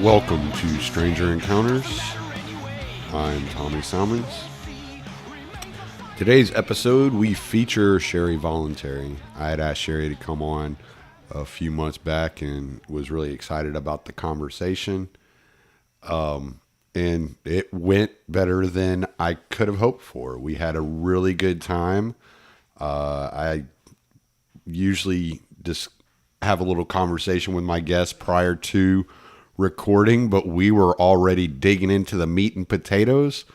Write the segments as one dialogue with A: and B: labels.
A: Welcome to Stranger Encounters. I'm Tommy Salmons. Today's episode, we feature Sherry Voluntary. I had asked Sherry to come on a few months back and was really excited about the conversation. And it went better than I could have hoped for. We had a really good time. I usually just have a little conversation with my guests prior to recording, but we were already digging into the meat and potatoes.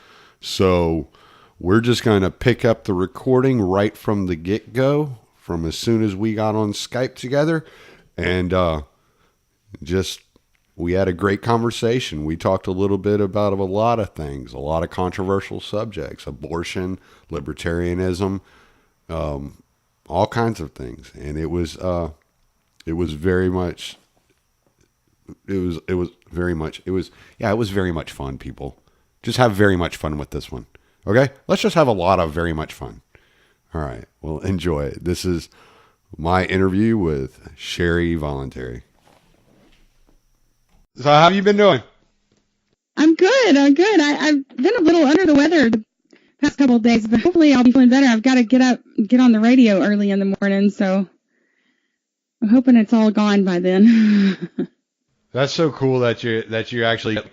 A: So we're just going to pick up the recording right from the get-go, from as soon as we got on Skype together. And we had a great conversation. We talked a little bit about a lot of things, a lot of controversial subjects, abortion, libertarianism, all kinds of things. And it was very much fun, people. Just have very much fun with this one. Okay? Let's just have a lot of very much fun. All right. Well, enjoy it. This is my interview with Sherry Voluntary. So how have you been doing?
B: I'm good. I've been a little under the weather the past couple of days, but hopefully I'll be feeling better. I've got to get on the radio early in the morning, so I'm hoping it's all gone by then.
A: That's so cool that you actually get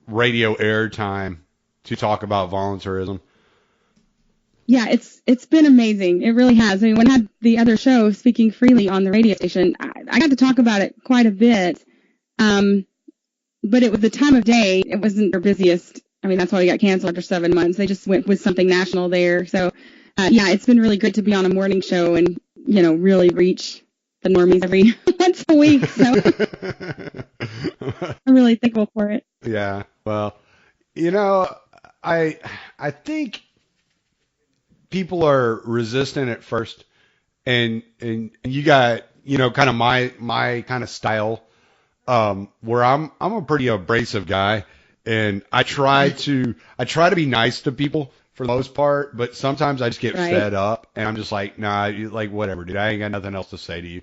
A: radio airtime to talk about voluntarism.
B: Yeah, it's been amazing. It really has. I mean, when I had the other show, Speaking Freely, on the radio station, I got to talk about it quite a bit. But it was the time of day. It wasn't their busiest. I mean, that's why we got canceled after 7 months. They just went with something national there. So, yeah, it's been really good to be on a morning show and, really reach the normies every once a week. So I'm really thankful for it.
A: Yeah. Well, I think people are resistant at first, and you got, kind of my kind of style, where I'm a pretty abrasive guy, and I try to be nice to people for the most part, but sometimes I just get fed up, and I'm just like, nah, whatever, dude, I ain't got nothing else to say to you.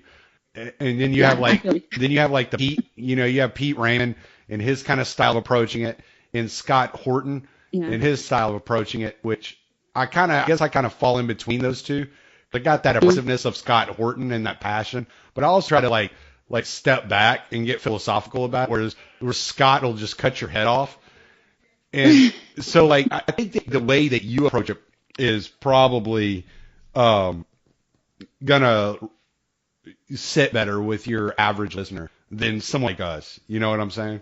A: And then you have the Pete, you have Pete Raymond and his kind of style of approaching it, and Scott Horton and his style of approaching it, which I guess I kind of fall in between those two. I got that aggressiveness of Scott Horton and that passion, but I always try to like step back and get philosophical about it, where Scott will just cut your head off. And so I think the way that you approach it is probably gonna sit better with your average listener than someone like us. You know what I'm saying?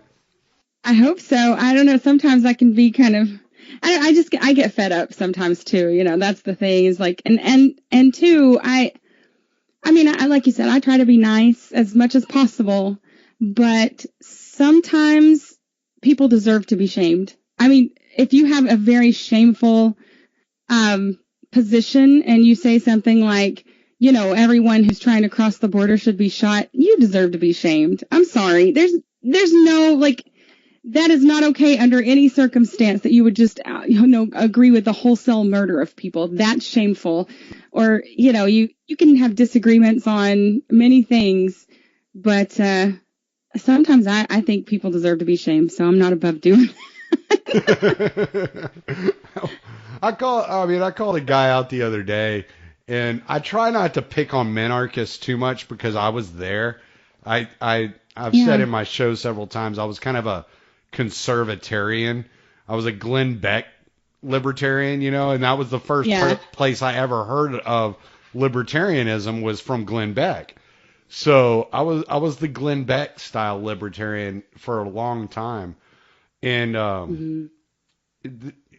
B: I hope so. I don't know. Sometimes I can be kind of, I get fed up sometimes too. That's the thing, is like, and two, I mean, I, like you said, I try to be nice as much as possible, but sometimes people deserve to be shamed. I mean, if you have a very shameful position and you say something like, everyone who's trying to cross the border should be shot, you deserve to be shamed. I'm sorry. There's no, that is not okay under any circumstance that you would just, agree with the wholesale murder of people. That's shameful. Or, you can have disagreements on many things, but sometimes I think people deserve to be shamed, so I'm not above doing
A: I called a guy out the other day, and I try not to pick on anarchists too much because I was there. I've said in my show several times, I was kind of a conservatarian. I was a Glenn Beck libertarian, and that was the first place I ever heard of libertarianism was from Glenn Beck. So I was the Glenn Beck style libertarian for a long time. And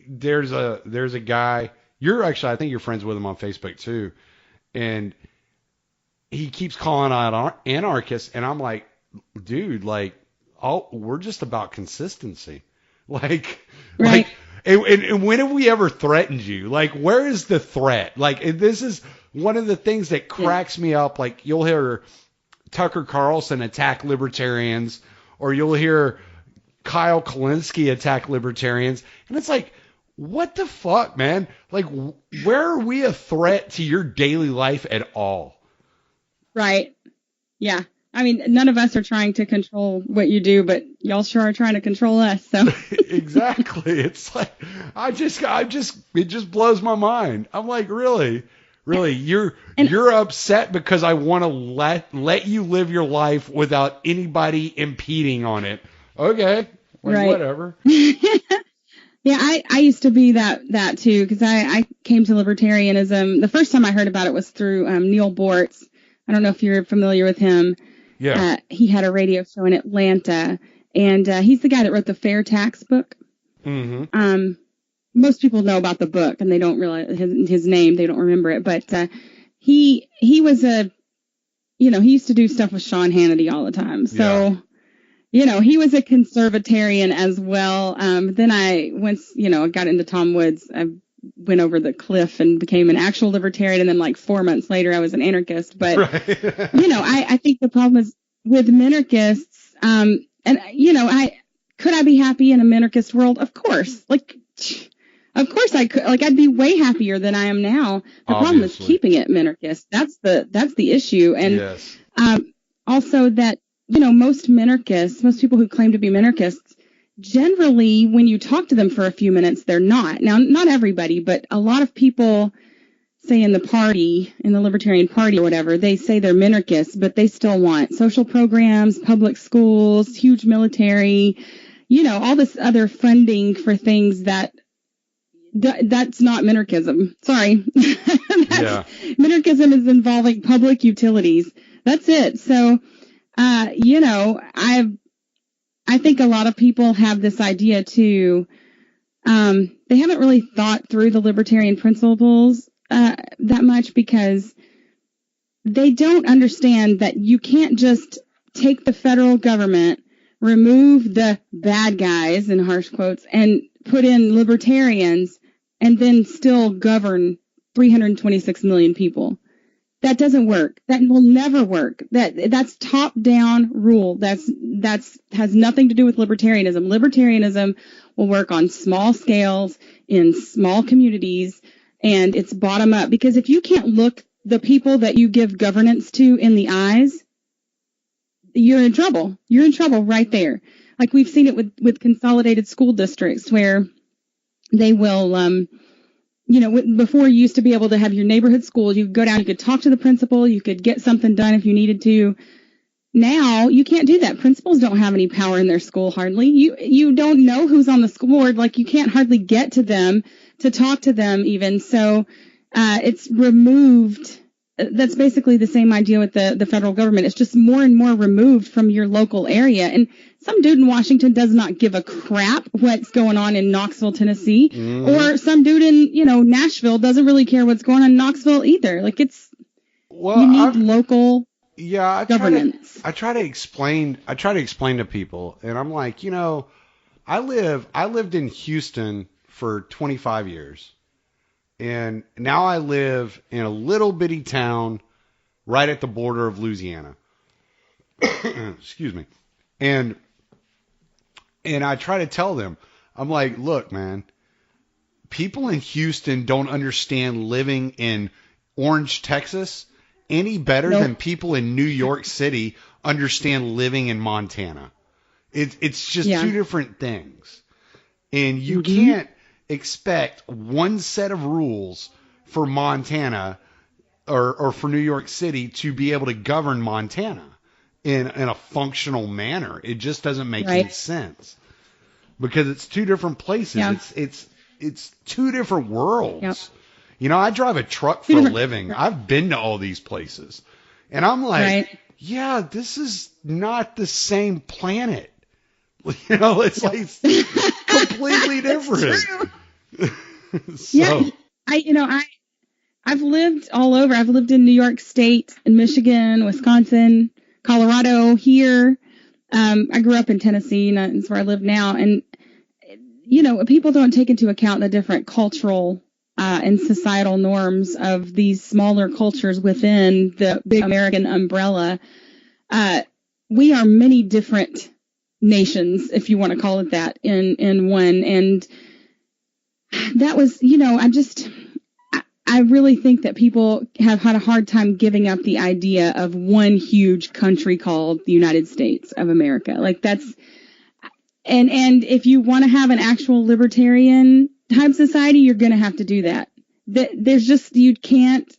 A: there's a guy, I think you're friends with him on Facebook too, and he keeps calling out anarchists, and I'm like, dude, we're just about consistency. Like And when have we ever threatened you? Like, where is the threat? Like, and this is one of the things that cracks me up. Like, you'll hear Tucker Carlson attack libertarians, or you'll hear Kyle Kalinske attack libertarians, and it's like, what the fuck, man? Like, where are we a threat to your daily life at all?
B: Right. Yeah. I mean, none of us are trying to control what you do, but y'all sure are trying to control us. So
A: exactly. It's like, it just blows my mind. I'm like, really, you're upset because I want to let you live your life without anybody impeding on it. Okay. Like,
B: right.
A: Whatever.
B: Yeah, I used to be that too, because I came to libertarianism. The first time I heard about it was through Neil Bortz. I don't know if you're familiar with him.
A: Yeah.
B: He had a radio show in Atlanta, and he's the guy that wrote the Fair Tax book.
A: Mm-hmm.
B: Most people know about the book, and they don't realize his name. They don't remember it. But he was he used to do stuff with Sean Hannity all the time. So. Yeah. He was a conservatarian as well. Then once I got into Tom Woods, I went over the cliff and became an actual libertarian. And then like 4 months later, I was an anarchist. But, right. I think the problem is with minarchists. Could I be happy in a minarchist world? Of course. Of course I could. Like, I'd be way happier than I am now. The problem is keeping it minarchist. That's the issue. And
A: yes.
B: Also that, most people who claim to be minarchists, generally, when you talk to them for a few minutes, they're not. Now, not everybody, but a lot of people, say in the Libertarian Party or whatever, they say they're minarchists, but they still want social programs, public schools, huge military, all this other funding for things that's not minarchism. Sorry. Minarchism is involving public utilities. That's it. So, I think a lot of people have this idea too. They haven't really thought through the libertarian principles that much, because they don't understand that you can't just take the federal government, remove the bad guys in harsh quotes, and put in libertarians and then still govern 326 million people. That doesn't work. That will never work. That's top-down rule. That's has nothing to do with libertarianism. Libertarianism will work on small scales in small communities, and it's bottom up. Because if you can't look the people that you give governance to in the eyes, you're in trouble. You're in trouble right there. Like we've seen it with consolidated school districts where they will before you used to be able to have your neighborhood school, you could go down, you could talk to the principal, you could get something done if you needed to. Now you can't do that. Principals don't have any power in their school hardly. You don't know who's on the school board. Like you can't hardly get to them to talk to them even. So it's removed. That's basically the same idea with the federal government. It's just more and more removed from your local area. And some dude in Washington does not give a crap what's going on in Knoxville, Tennessee. Mm. Or some dude in, Nashville doesn't really care what's going on in Knoxville either. Like you need local governance.
A: I try to explain to people, and I'm like, I lived in Houston for 25 years. And now I live in a little bitty town right at the border of Louisiana. Excuse me. And I try to tell them, I'm like, look, man, people in Houston don't understand living in Orange, Texas any better than people in New York City understand living in Montana. It's just two different things. And you can't expect one set of rules for Montana or for New York City to be able to govern Montana in a functional manner. It just doesn't make any sense, because it's two different places. Yeah. It's two different worlds. Yep. I drive a truck for a living. I've been to all these places, and I'm like, this is not the same planet. It's like completely different.
B: So. Yeah, I've lived all over. I've lived in New York State, in Michigan, Wisconsin, Colorado, here. I grew up in Tennessee, and that's where I live now. And, people don't take into account the different cultural and societal norms of these smaller cultures within the big American umbrella. We are many different nations, if you want to call it that, in one. And that was, I really think that people have had a hard time giving up the idea of one huge country called the United States of America. Like that's, and if you want to have an actual libertarian type society, you're going to have to do that. There's just, you can't,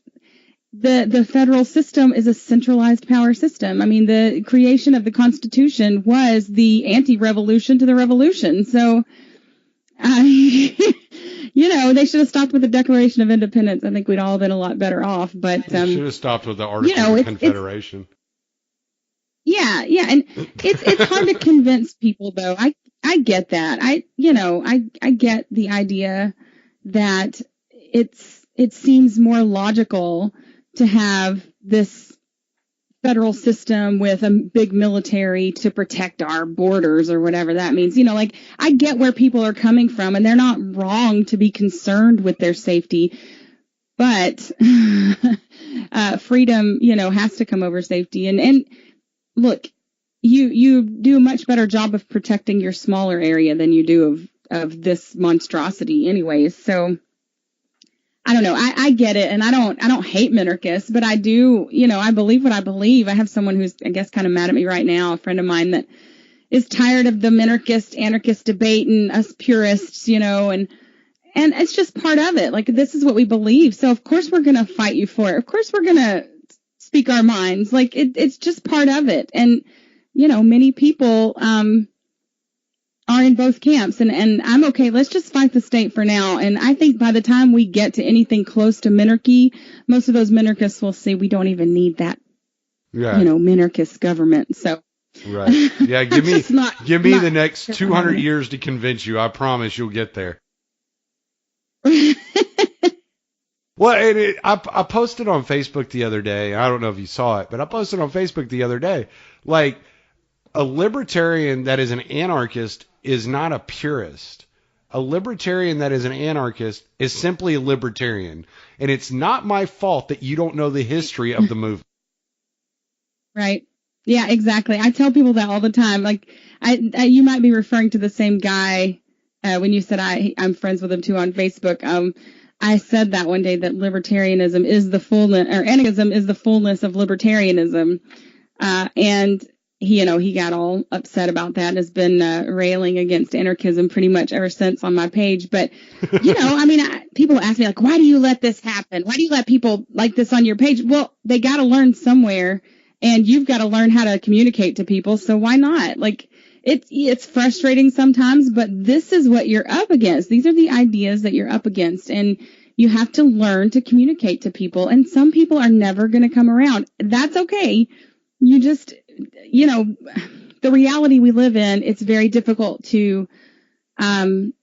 B: the federal system is a centralized power system. I mean, the creation of the Constitution was the anti-revolution to the revolution. So, they should have stopped with the Declaration of Independence. I think we'd all been a lot better off. But
A: should have stopped with the Articles of Confederation.
B: Yeah, and it's hard to convince people, though. I get that. I get the idea that it seems more logical to have this federal system with a big military to protect our borders or whatever that means. I get where people are coming from, and they're not wrong to be concerned with their safety. But freedom, has to come over safety. And look, you do a much better job of protecting your smaller area than you do of this monstrosity anyways. So I don't know. I get it, and I don't hate minarchists, but I do, I believe what I believe. I have someone who's, I guess, kind of mad at me right now, a friend of mine that is tired of the minarchist anarchist debate and us purists, and it's just part of it. Like, this is what we believe. So of course we're going to fight you for it. Of course we're going to speak our minds. Like, it's just part of it. And, many people, are in both camps, and I'm okay. Let's just fight the state for now. And I think by the time we get to anything close to minarchy, most of those minarchists will see we don't even need that, minarchist government. So,
A: right. Yeah. Give me the next 200 years to convince you. I promise you'll get there. Well, I posted on Facebook the other day. I don't know if you saw it, but I posted on Facebook the other day, like, a libertarian that is an anarchist is not a purist. A libertarian that is an anarchist is simply a libertarian. And it's not my fault that you don't know the history of the movement.
B: Right. Yeah, exactly. I tell people that all the time. Like, you might be referring to the same guy when you said I'm friends with him too on Facebook. I said that one day, that libertarianism is the fullness, or anarchism is the fullness of libertarianism. And he got all upset about that and has been railing against anarchism pretty much ever since on my page. But, people ask me, like, why do you let this happen? Why do you let people like this on your page? Well, they got to learn somewhere, and you've got to learn how to communicate to people. So why not? Like, it's frustrating sometimes, but this is what you're up against. These are the ideas that you're up against, and you have to learn to communicate to people. And some people are never going to come around. That's okay. You just, the reality we live in, it's very difficult to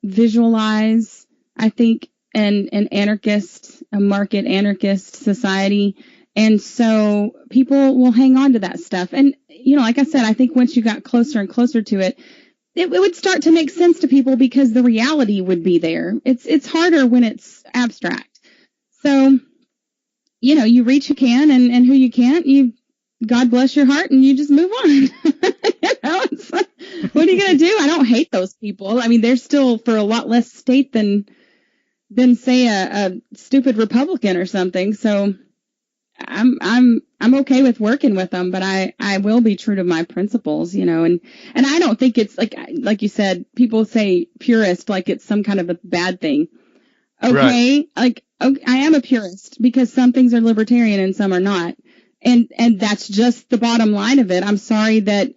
B: visualize, I think, an anarchist, a market anarchist society. And so people will hang on to that stuff. And, like I said, I think once you got closer and closer to it, it would start to make sense to people because the reality would be there. It's harder when it's abstract. So, you reach who can, and who you can't, God bless your heart, and you just move on. It's like, what are you going to do? I don't hate those people. I mean, they're still for a lot less state than say a stupid Republican or something. So I'm okay with working with them, but I will be true to my principles, and I don't think it's like you said, people say purist like it's some kind of a bad thing. Okay. Right. Like, okay, I am a purist because some things are libertarian and some are not. And that's just the bottom line of it. I'm sorry that,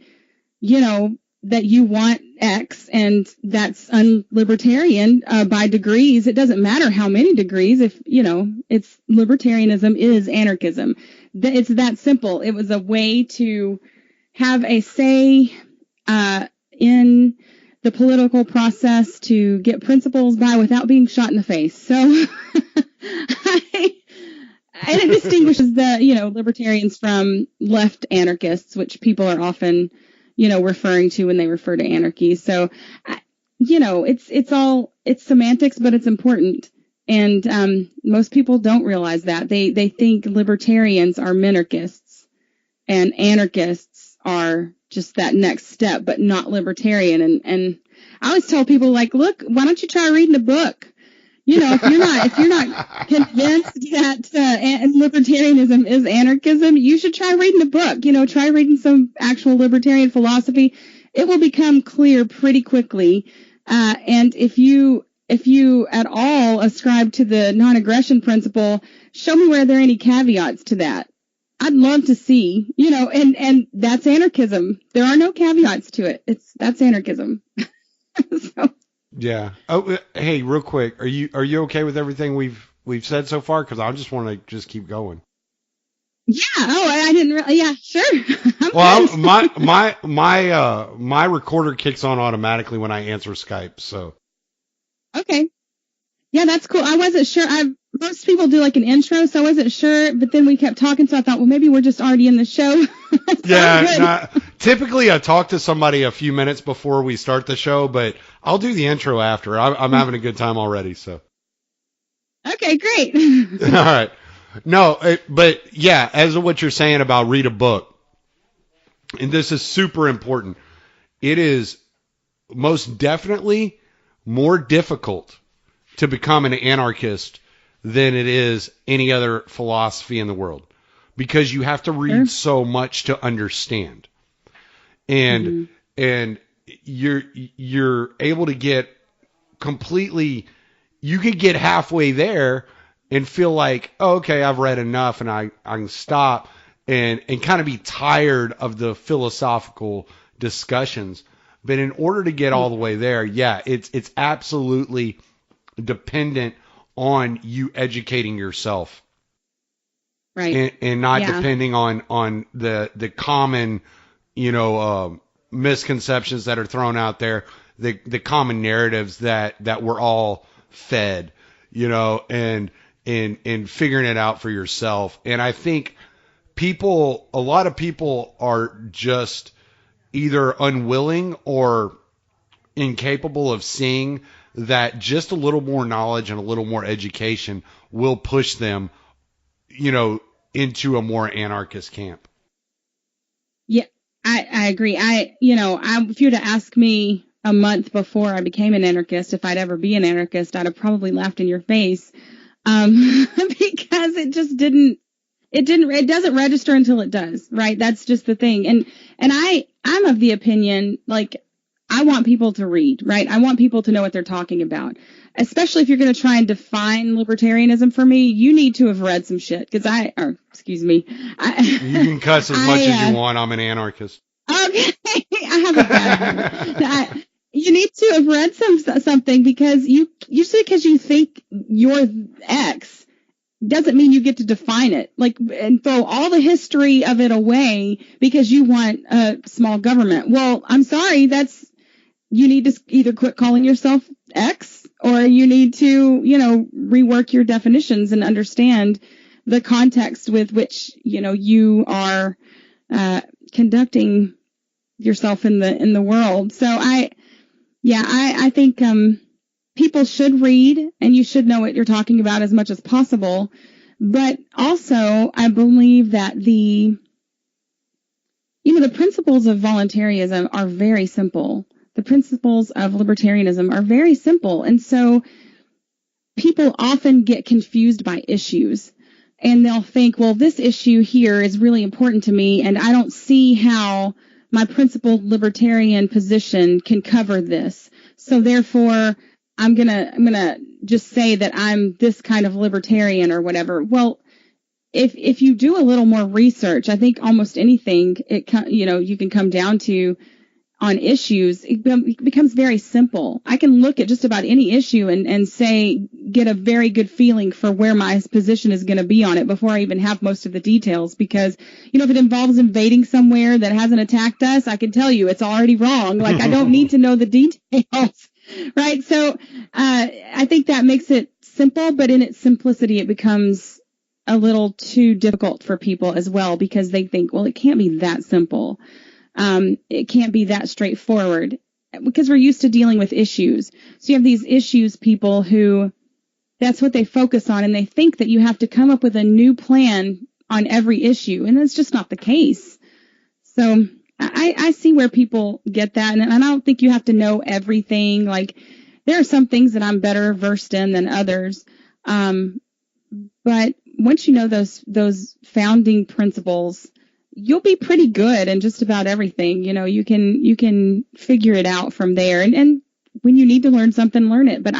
B: that you want X and that's unlibertarian by degrees. It doesn't matter how many degrees. If, it's libertarianism is anarchism. It's that simple. It was a way to have a say in the political process to get principles by without being shot in the face. So and it distinguishes the, libertarians from left anarchists, which people are often, referring to when they refer to anarchy. So it's semantics, but it's important. And most people don't realize that. They think libertarians are minarchists and anarchists are just that next step, but not libertarian. And I always tell people, like, look, why don't you try reading a book? If you're not convinced that libertarianism is anarchism, you should try reading a book. Try reading some actual libertarian philosophy. It will become clear pretty quickly. And if you at all ascribe to the non-aggression principle, show me where there are any caveats to that. I'd love to see, and that's anarchism. There are no caveats to it. That's anarchism. So.
A: Yeah. Oh, hey, real quick, are you okay with everything we've said so far? Because I just want to just keep going.
B: Yeah. Oh, I didn't really. Yeah, sure.
A: Well, my recorder kicks on automatically when I answer Skype. So.
B: Okay. Yeah, that's cool. I wasn't sure. Most people do like an intro, so I wasn't sure. But then we kept talking, so I thought, well, maybe we're just already in the show.
A: Yeah. Typically, I talk to somebody a few minutes before we start the show, but I'll do the intro after. I'm having a good time already. So.
B: Okay, great.
A: All right. No, but yeah, as of what you're saying about read a book, and this is super important. It is most definitely more difficult to become an anarchist than it is any other philosophy in the world, because you have to read so much to understand. And you're able to get completely, you could get halfway there and feel like, oh, okay, I've read enough and I can stop and kind of be tired of the philosophical discussions. But in order to get all the way there, yeah, it's absolutely dependent on you educating yourself.
B: Right.
A: And not depending on the common, misconceptions that are thrown out there, the common narratives that we're all fed, and figuring it out for yourself. And I think a lot of people are just either unwilling or incapable of seeing that just a little more knowledge and a little more education will push them, into a more anarchist camp.
B: Yeah, I agree. If you were to ask me a month before I became an anarchist if I'd ever be an anarchist, I'd have probably laughed in your face, because it just it doesn't register until it does, right? That's just the thing. And I'm of the opinion, like, I want people to read, right? I want people to know what they're talking about. Especially if you're going to try and define libertarianism for me, you need to have read some shit. Excuse me.
A: You can cuss as much as you want. I'm an anarchist.
B: Okay. I have a bad you need to have read something, because because you think you're X doesn't mean you get to define it, and throw all the history of it away because you want a small government. Well, I'm sorry, you need to either quit calling yourself X, or you need to, rework your definitions and understand the context with which, you are conducting yourself in the world. So I think people should read, and you should know what you're talking about as much as possible. But also, I believe that the principles of voluntarism are very simple. The principles of libertarianism are very simple. And so people often get confused by issues, and they'll think, well, this issue here is really important to me, and I don't see how my principled libertarian position can cover this. So therefore, I'm gonna just say that I'm this kind of libertarian or whatever. Well, if you do a little more research, I think almost anything you can come down to on issues, it becomes very simple. I can look at just about any issue and get a very good feeling for where my position is going to be on it before I even have most of the details. Because, if it involves invading somewhere that hasn't attacked us, I can tell you it's already wrong. Like, I don't need to know the details, right? So I think that makes it simple, but in its simplicity, it becomes a little too difficult for people as well, because they think, well, it can't be that simple. It can't be that straightforward. because we're used to dealing with issues. So you have these issues people who that's what they focus on, and they think that you have to come up with a new plan on every issue, and that's just not the case. So I see where people get that, and I don't think you have to know everything. Like, there are some things that I'm better versed in than others, but once you know those founding principles, you'll be pretty good in just about everything. You know, you can figure it out from there, and when you need to learn something, learn it. But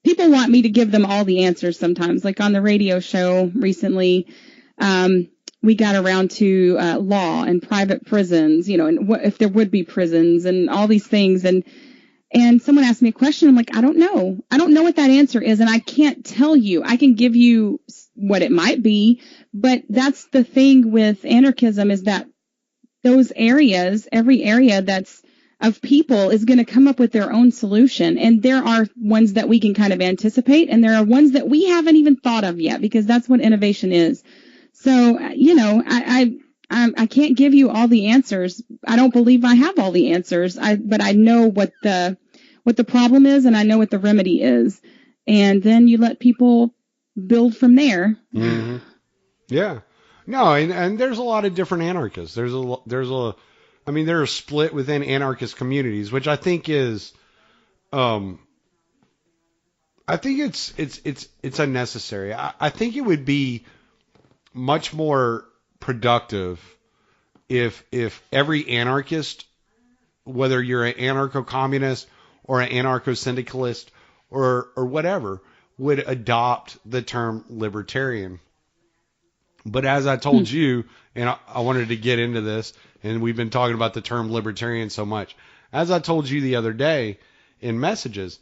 B: people want me to give them all the answers sometimes. Like on the radio show recently, we got around to law and private prisons, you know, and what if there would be prisons and all these things. And someone asked me a question. I'm like, I don't know. I don't know what that answer is, and I can't tell you. I can give you what it might be, but that's the thing with anarchism, is that those areas, every area that's of people is going to come up with their own solution. And there are ones that we can kind of anticipate, and there are ones that we haven't even thought of yet, because that's what innovation is. So, you know, I can't give you all the answers. I don't believe I have all the answers. But I know what the problem is, and I know what the remedy is. And then you let people build from there.
A: Mm-hmm. Yeah. No, and there's a lot of different anarchists. There are split within anarchist communities, which I think is, I think it's unnecessary. I think it would be much more productive if every anarchist, whether you're an anarcho-communist or an anarcho-syndicalist or whatever, would adopt the term libertarian. But as I told you, and I wanted to get into this, and we've been talking about the term libertarian so much. As I told you the other day in messages,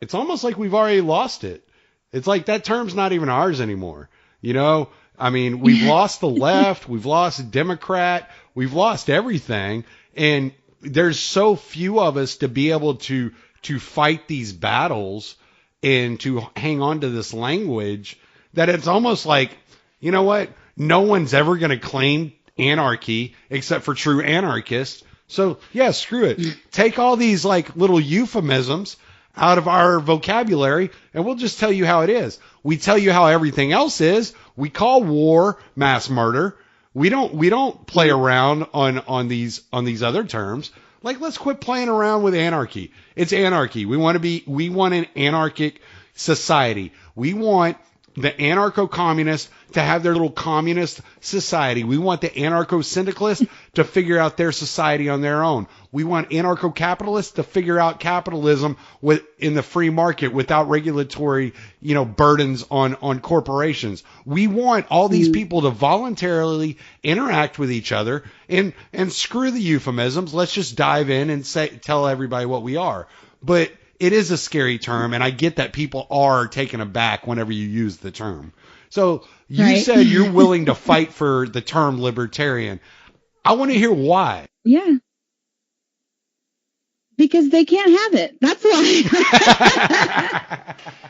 A: it's almost like we've already lost it. It's like that term's not even ours anymore. You know, I mean, we've lost the left, we've lost Democrat, we've lost everything, and there's so few of us to be able to fight these battles and to hang on to this language that it's almost like, you know what? No one's ever going to claim anarchy except for true anarchists. So, yeah, screw it. Take all these like little euphemisms out of our vocabulary, and we'll just tell you how it is. We tell you how everything else is. We call war mass murder. We don't play around on these other terms. Like, let's quit playing around with anarchy. It's anarchy. We want an anarchic society. We want the anarcho-communists to have their little communist society. We want the anarcho-syndicalists to figure out their society on their own. We want anarcho-capitalists to figure out capitalism in the free market without regulatory, burdens on corporations. We want all these people to voluntarily interact with each other and screw the euphemisms. Let's just dive in and tell everybody what we are. But it is a scary term, and I get that people are taken aback whenever you use the term. So you said you're willing to fight for the term libertarian. I want to hear why.
B: Yeah. Because they can't have it. That's why.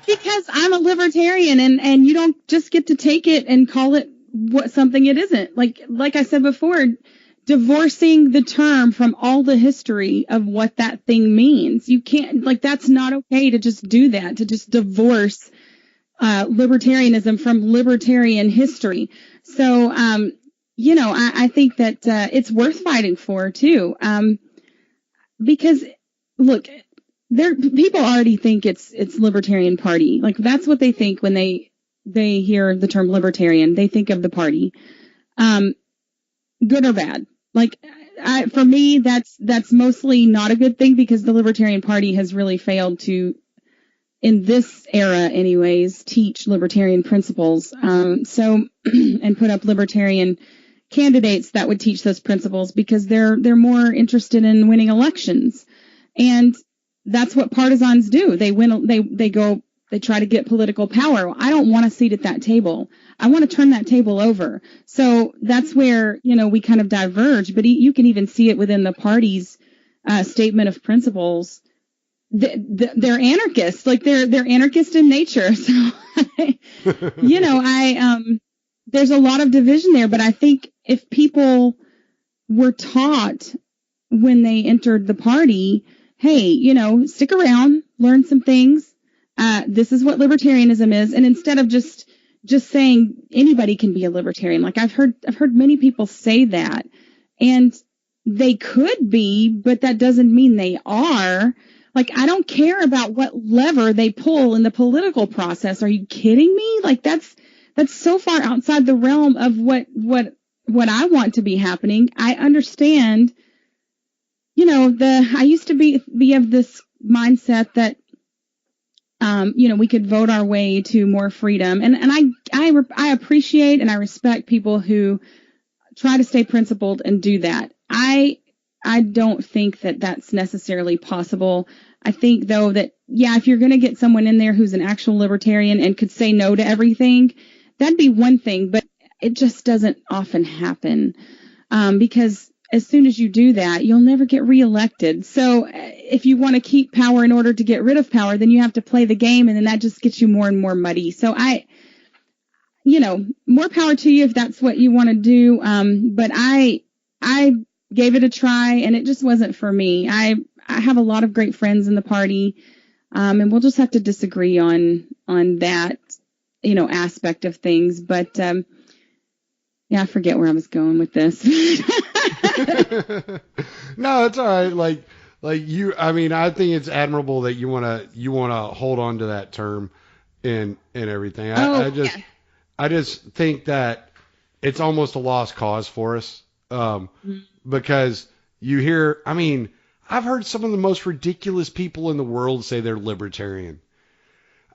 B: Because I'm a libertarian, and you don't just get to take it and call it something it isn't. Like I said before, divorcing the term from all the history of what that thing means. You can't, that's not okay to just do that, to just divorce libertarianism from libertarian history. So, I think that it's worth fighting for, too. Because, look, people already think it's Libertarian Party. That's what they think when they hear the term libertarian. They think of the party. Good or bad. For me, that's mostly not a good thing, because the Libertarian Party has really failed to, in this era anyways, teach libertarian principles. And put up libertarian candidates that would teach those principles, because they're more interested in winning elections. And that's what partisans do. They try to get political power. I don't want a seat at that table. I want to turn that table over. So that's where, we kind of diverge, but you can even see it within the party's statement of principles. They're anarchists, they're anarchist in nature. So, there's a lot of division there, but I think if people were taught when they entered the party, hey, stick around, learn some things. This is what libertarianism is. And instead of just saying anybody can be a libertarian, like I've heard many people say that, and they could be, but that doesn't mean they are. Like, I don't care about what lever they pull in the political process. Are you kidding me? Like, that's so far outside the realm of what I want to be happening. I understand, I used to be of this mindset that, we could vote our way to more freedom. And I appreciate and I respect people who try to stay principled and do that. I don't think that that's necessarily possible. I think, though, that, if you're going to get someone in there who's an actual libertarian and could say no to everything, that'd be one thing. But it just doesn't often happen because as soon as you do that, you'll never get reelected. So if you want to keep power in order to get rid of power, then you have to play the game, and then that just gets you more and more muddy. So more power to you if that's what you want to do. But I gave it a try, and it just wasn't for me. I have a lot of great friends in the party, and we'll just have to disagree on that, aspect of things. But I forget where I was going with this.
A: No, it's all right. Like you, I mean, I think it's admirable that you wanna hold on to that term and everything. I just think that it's almost a lost cause for us. Because you hear, I mean, I've heard some of the most ridiculous people in the world say they're libertarian.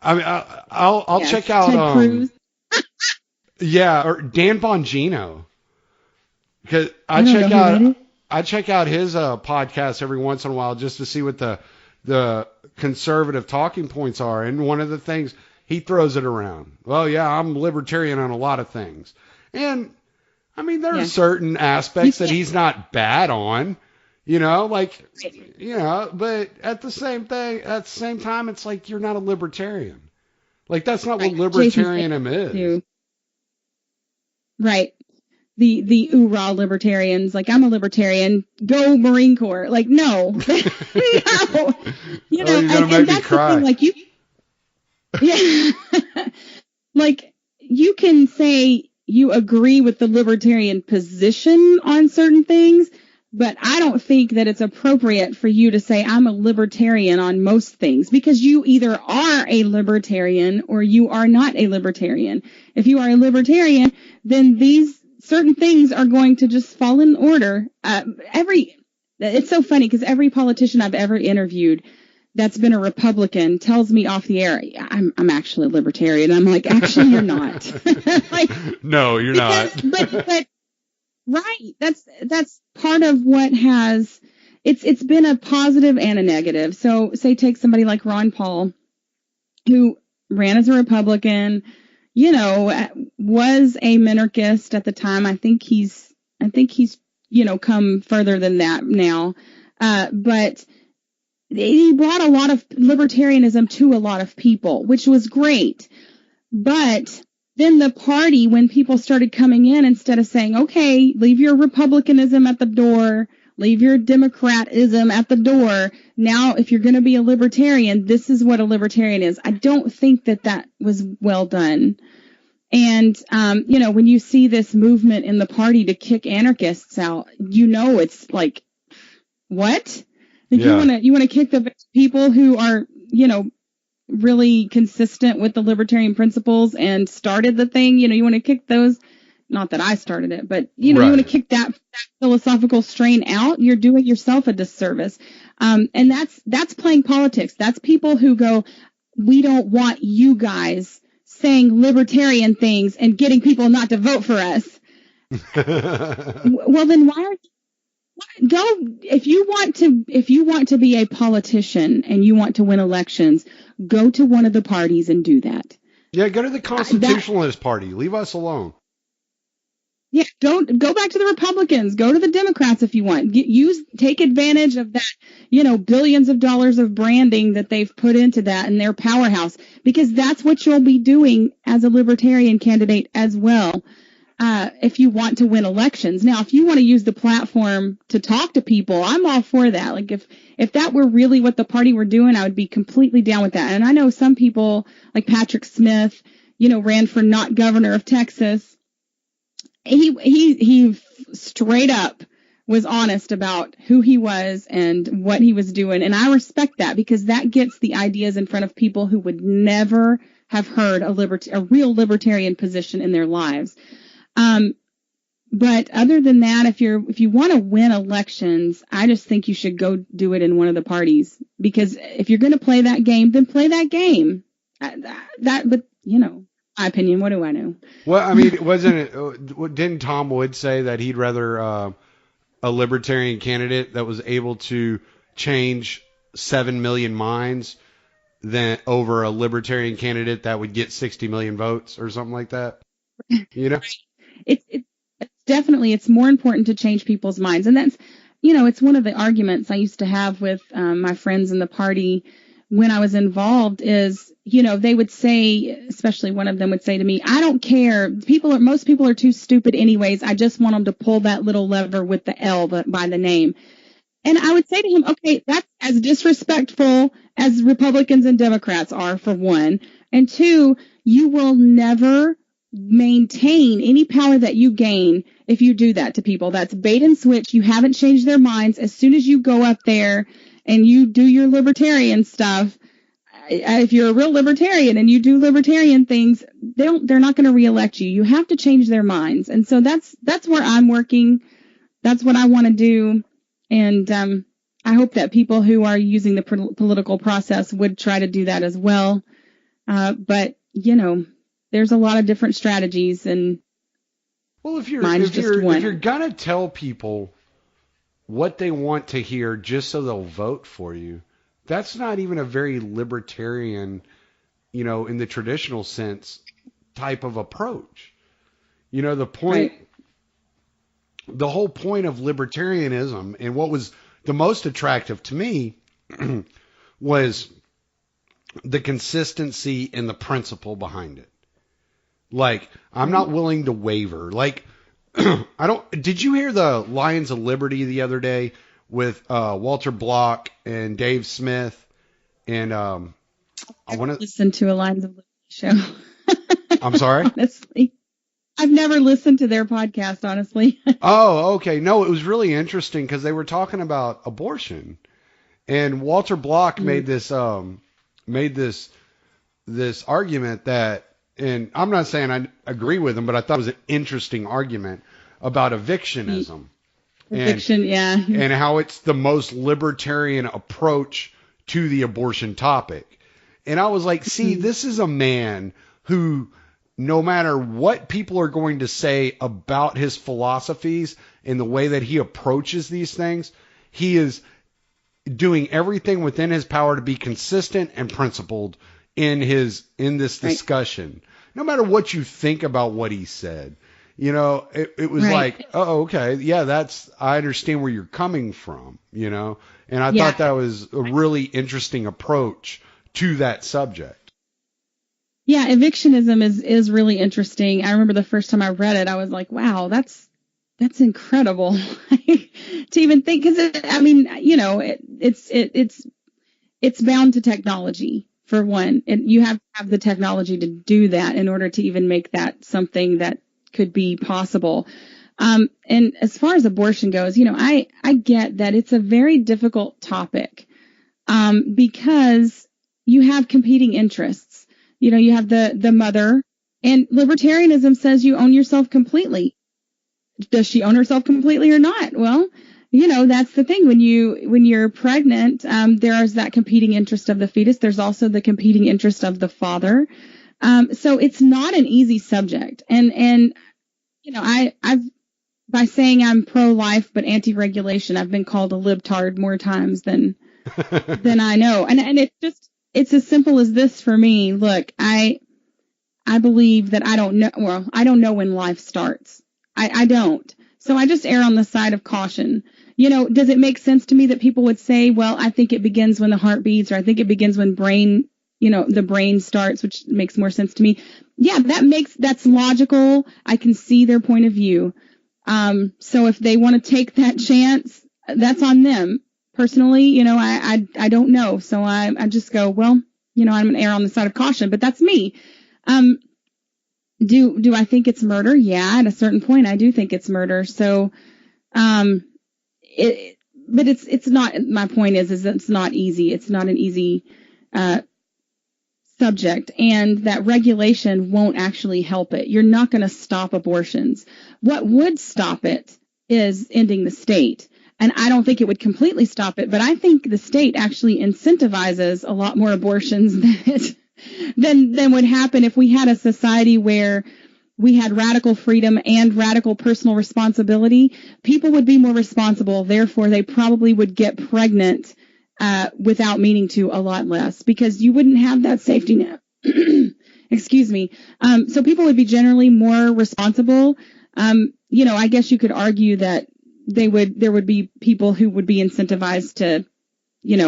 A: I mean, I'll check out,
B: Ted Cruz.
A: or Dan Bongino. Because I check out his podcast every once in a while just to see what the conservative talking points are. And one of the things, he throws it around. Well, yeah, I'm libertarian on a lot of things. And I mean, there are certain aspects that he's not bad on, but at the same time, it's like, you're not a libertarian. Like, that's not what libertarianism is.
B: Right. The oorah libertarians, like, I'm a libertarian, go Marine Corps. Like, no. No.
A: You're gonna make me cry.
B: Like, you can say you agree with the libertarian position on certain things, but I don't think that it's appropriate for you to say I'm a libertarian on most things, because you either are a libertarian or you are not a libertarian. If you are a libertarian, then these certain things are going to just fall in order. It's so funny because every politician I've ever interviewed that's been a Republican tells me off the air, I'm actually a libertarian. I'm like, actually, you're not.
A: No, you're not.
B: But right. That's part of what has, it's been a positive and a negative. So say take somebody like Ron Paul, who ran as a Republican, was a minarchist at the time. I think he's come further than that now. But he brought a lot of libertarianism to a lot of people, which was great. But then the party, when people started coming in, instead of saying, okay, leave your Republicanism at the door, leave your Democratism at the door, now if you're going to be a libertarian, this is what a libertarian is. I don't think that was well done. And, when you see this movement in the party to kick anarchists out, it's like, what? Like, you want to kick the people who are, really consistent with the libertarian principles and started the thing. You want to kick those. Not that I started it, but you want to kick that philosophical strain out. You're doing yourself a disservice. And that's playing politics. That's people who go, we don't want you guys saying libertarian things and getting people not to vote for us. Well, then why aren't go if you want to be a politician and you want to win elections, go to one of the parties and do that.
A: Yeah, go to the Constitutionalist Party. Leave us alone.
B: Yeah, go back to the Republicans. Go to the Democrats if you want. Take advantage of that, billions of dollars of branding that they've put into that and their powerhouse, because that's what you'll be doing as a libertarian candidate as well. if you want to win elections. Now, if you want to use the platform to talk to people, I'm all for that. Like if that were really what the party were doing, I would be completely down with that. And I know some people like Patrick Smith, ran for not governor of Texas. He straight up was honest about who he was and what he was doing. And I respect that because that gets the ideas in front of people who would never have heard a real libertarian position in their lives. But other than that, if you want to win elections, I just think you should go do it in one of the parties, because if you're going to play that game, then play that game. But my opinion, what do I know?
A: Well, I mean, didn't Tom Woods say that he'd rather a libertarian candidate that was able to change 7 million minds than over a libertarian candidate that would get 60 million votes or something like that?
B: It's definitely, it's more important to change people's minds. And that's, it's one of the arguments I used to have with my friends in the party when I was involved is, they would say, especially one of them would say to me, I don't care. Most people are too stupid anyways. I just want them to pull that little lever with the L by the name. And I would say to him, okay, that's as disrespectful as Republicans and Democrats are, for one. And two, you will never maintain any power that you gain if you do that to people. That's bait and switch. You haven't changed their minds. As soon as you go up there and you do your libertarian stuff, if you're a real libertarian and you do libertarian things, they're not going to reelect you. You have to change their minds. And so that's where I'm working. That's what I want to do. And I hope that people who are using the political process would try to do that as well. But there's a lot of different strategies, and
A: if you're gonna tell people what they want to hear just so they'll vote for you, that's not even a very libertarian, in the traditional sense, type of approach. The point, right. The whole point of libertarianism, and what was the most attractive to me was the consistency and the principle behind it. Like, I'm not willing to waver. Like, did you hear the Lions of Liberty the other day with Walter Block and Dave Smith? And I want to
B: listen to a Lions of Liberty show.
A: I'm sorry?
B: Honestly. I've never listened to their podcast, honestly.
A: Oh, okay. No, it was really interesting because they were talking about abortion. And Walter Block made this argument that, and I'm not saying I agree with him, but I thought it was an interesting argument about evictionism.
B: Eviction, yeah.
A: And how it's the most libertarian approach to the abortion topic. And I was like, see, this is a man who, no matter what people are going to say about his philosophies and the way that he approaches these things, he is doing everything within his power to be consistent and principled in this discussion. Right. No matter what you think about what he said, it was like, oh, okay. Yeah, I understand where you're coming from, and I thought that was a really interesting approach to that subject.
B: Yeah. Evictionism is really interesting. I remember the first time I read it, I was like, wow, that's incredible to even think. Cause it's bound to technology. For one, and you have to have the technology to do that in order to even make that something that could be possible. And as far as abortion goes, I get that it's a very difficult topic because you have competing interests. You have the mother, and libertarianism says you own yourself completely. Does she own herself completely or not? Well, that's the thing. When you're pregnant, there is that competing interest of the fetus. There's also the competing interest of the father. So it's not an easy subject. And I've, by saying I'm pro-life but anti-regulation, I've been called a libtard more times than I know. And it's as simple as this for me. Look, I believe that I don't know when life starts. I don't. So I just err on the side of caution. Does it make sense to me that people would say, well, I think it begins when the heart beats, or I think it begins when brain the brain starts, which makes more sense to me. Yeah, that's logical. I can see their point of view. So if they want to take that chance, that's on them. Personally, I don't know. So I just go, well, I'm going to err on the side of caution, but that's me. Do I think it's murder? Yeah, at a certain point, I do think it's murder. So, but it's not, my point is it's not easy. It's not an easy, subject, and that regulation won't actually help it. You're not going to stop abortions. What would stop it is ending the state. And I don't think it would completely stop it, but I think the state actually incentivizes a lot more abortions than would happen if we had a society where we had radical freedom and radical personal responsibility. People would be more responsible. Therefore, they probably would get pregnant without meaning to a lot less, because you wouldn't have that safety net. Excuse me. So people would be generally more responsible. I guess you could argue that there would be people who would be incentivized to,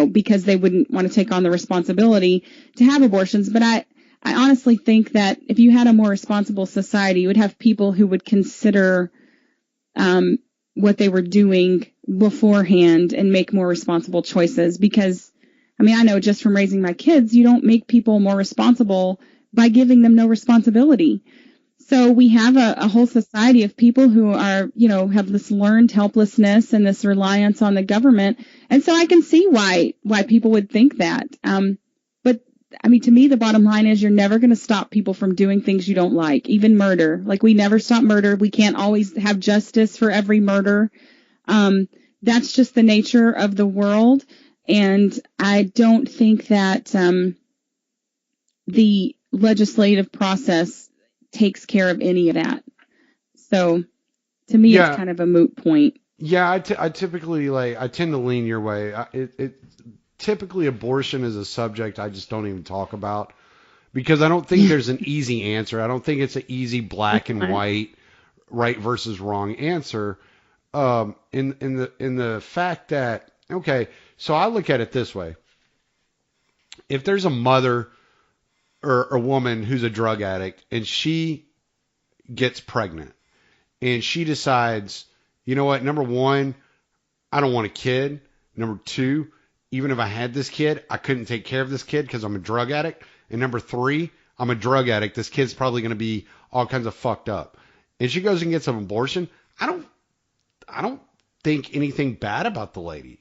B: because they wouldn't want to take on the responsibility to have abortions. But I honestly think that if you had a more responsible society, you would have people who would consider what they were doing beforehand and make more responsible choices. Because, I know just from raising my kids, you don't make people more responsible by giving them no responsibility. So we have a whole society of people who are, have this learned helplessness and this reliance on the government. And so I can see why people would think that. But to me, the bottom line is you're never going to stop people from doing things you don't like, even murder. Like, we never stop murder. We can't always have justice for every murder. That's just the nature of the world. And I don't think that the legislative process takes care of any of that. So to me, it's kind of a moot point.
A: Yeah, I typically I tend to lean your way. Typically abortion is a subject I just don't even talk about, because I don't think there's an easy answer. I don't think it's an easy black and white, right versus wrong answer. In the fact that, okay, so I look at it this way. If there's a mother or a woman who's a drug addict and she gets pregnant and she decides, you know what, number one, I don't want a kid. Number two, even if I had this kid, I couldn't take care of this kid because I'm a drug addict. And number three, I'm a drug addict. This kid's probably going to be all kinds of fucked up. And she goes and gets an abortion. I don't think anything bad about the lady.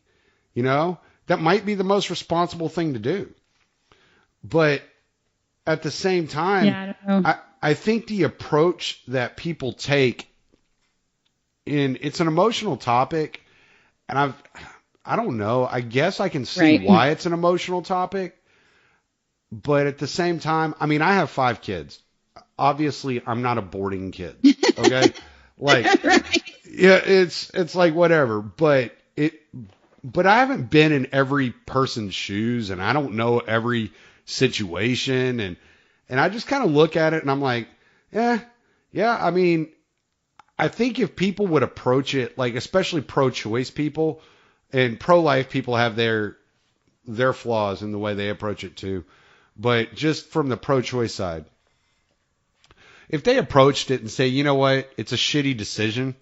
A: That might be the most responsible thing to do. But at the same time, I think the approach that people take it's an emotional topic, and I don't know. I guess I can see why it's an emotional topic, but at the same time, I have 5 kids. Obviously, I'm not aborting kids. Okay, yeah, it's like whatever. But I haven't been in every person's shoes, and I don't know every situation, and I just kind of look at it, and I'm like, yeah. I think if people would approach it, especially pro-choice people, and pro-life people have their flaws in the way they approach it too, but just from the pro-choice side, if they approached it and say, you know what, it's a shitty decision,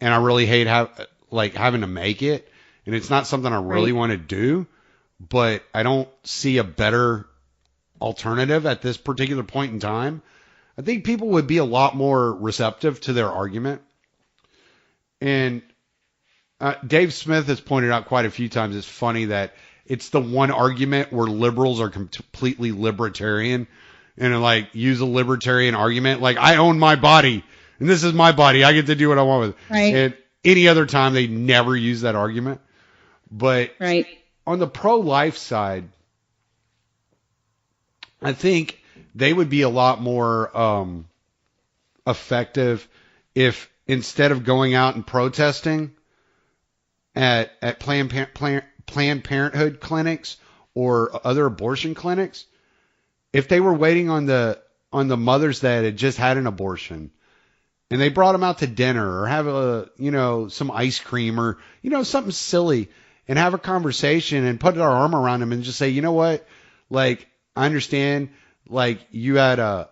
A: and I really hate having to make it, and it's not something I really want to do, but I don't see a better alternative at this particular point in time, I think people would be a lot more receptive to their argument. And Dave Smith has pointed out quite a few times, it's funny that it's the one argument where liberals are completely libertarian and use a libertarian argument. I own my body and this is my body. I get to do what I want with it.
B: Right.
A: And any other time they never use that argument. But on the pro-life side, I think they would be a lot more effective if, instead of going out and protesting at Planned Parenthood clinics or other abortion clinics, if they were waiting on the mothers that had just had an abortion, and they brought them out to dinner or have some ice cream or something silly, and have a conversation and put our arm around them and just say, you know what, I understand, like, you had a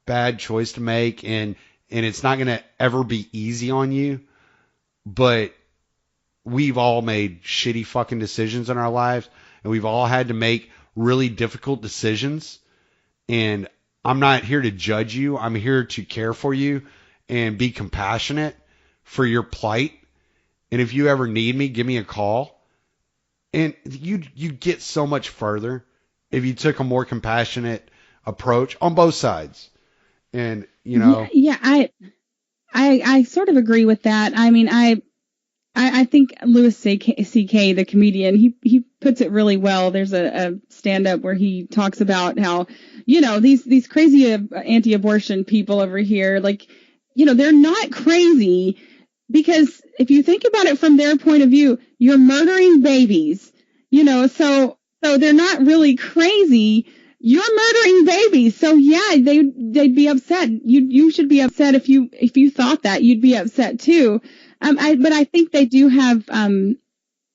A: bad choice to make, and it's not going to ever be easy on you, but we've all made shitty fucking decisions in our lives, and we've all had to make really difficult decisions. And I'm not here to judge you. I'm here to care for you and be compassionate for your plight. And if you ever need me, give me a call. And you get so much further if you took a more compassionate approach on both sides. And, you know.
B: Yeah, I sort of agree with that. I mean, I think Louis C.K., the comedian, he puts it really well. There's a stand-up where he talks about how, you know, these crazy anti-abortion people over here, like, you know, they're not crazy, because if you think about it from their point of view, you're murdering babies, you know, so they're not really crazy. You're murdering babies. So yeah, they'd be upset. You should be upset if you thought that. You'd be upset too. But I think they do have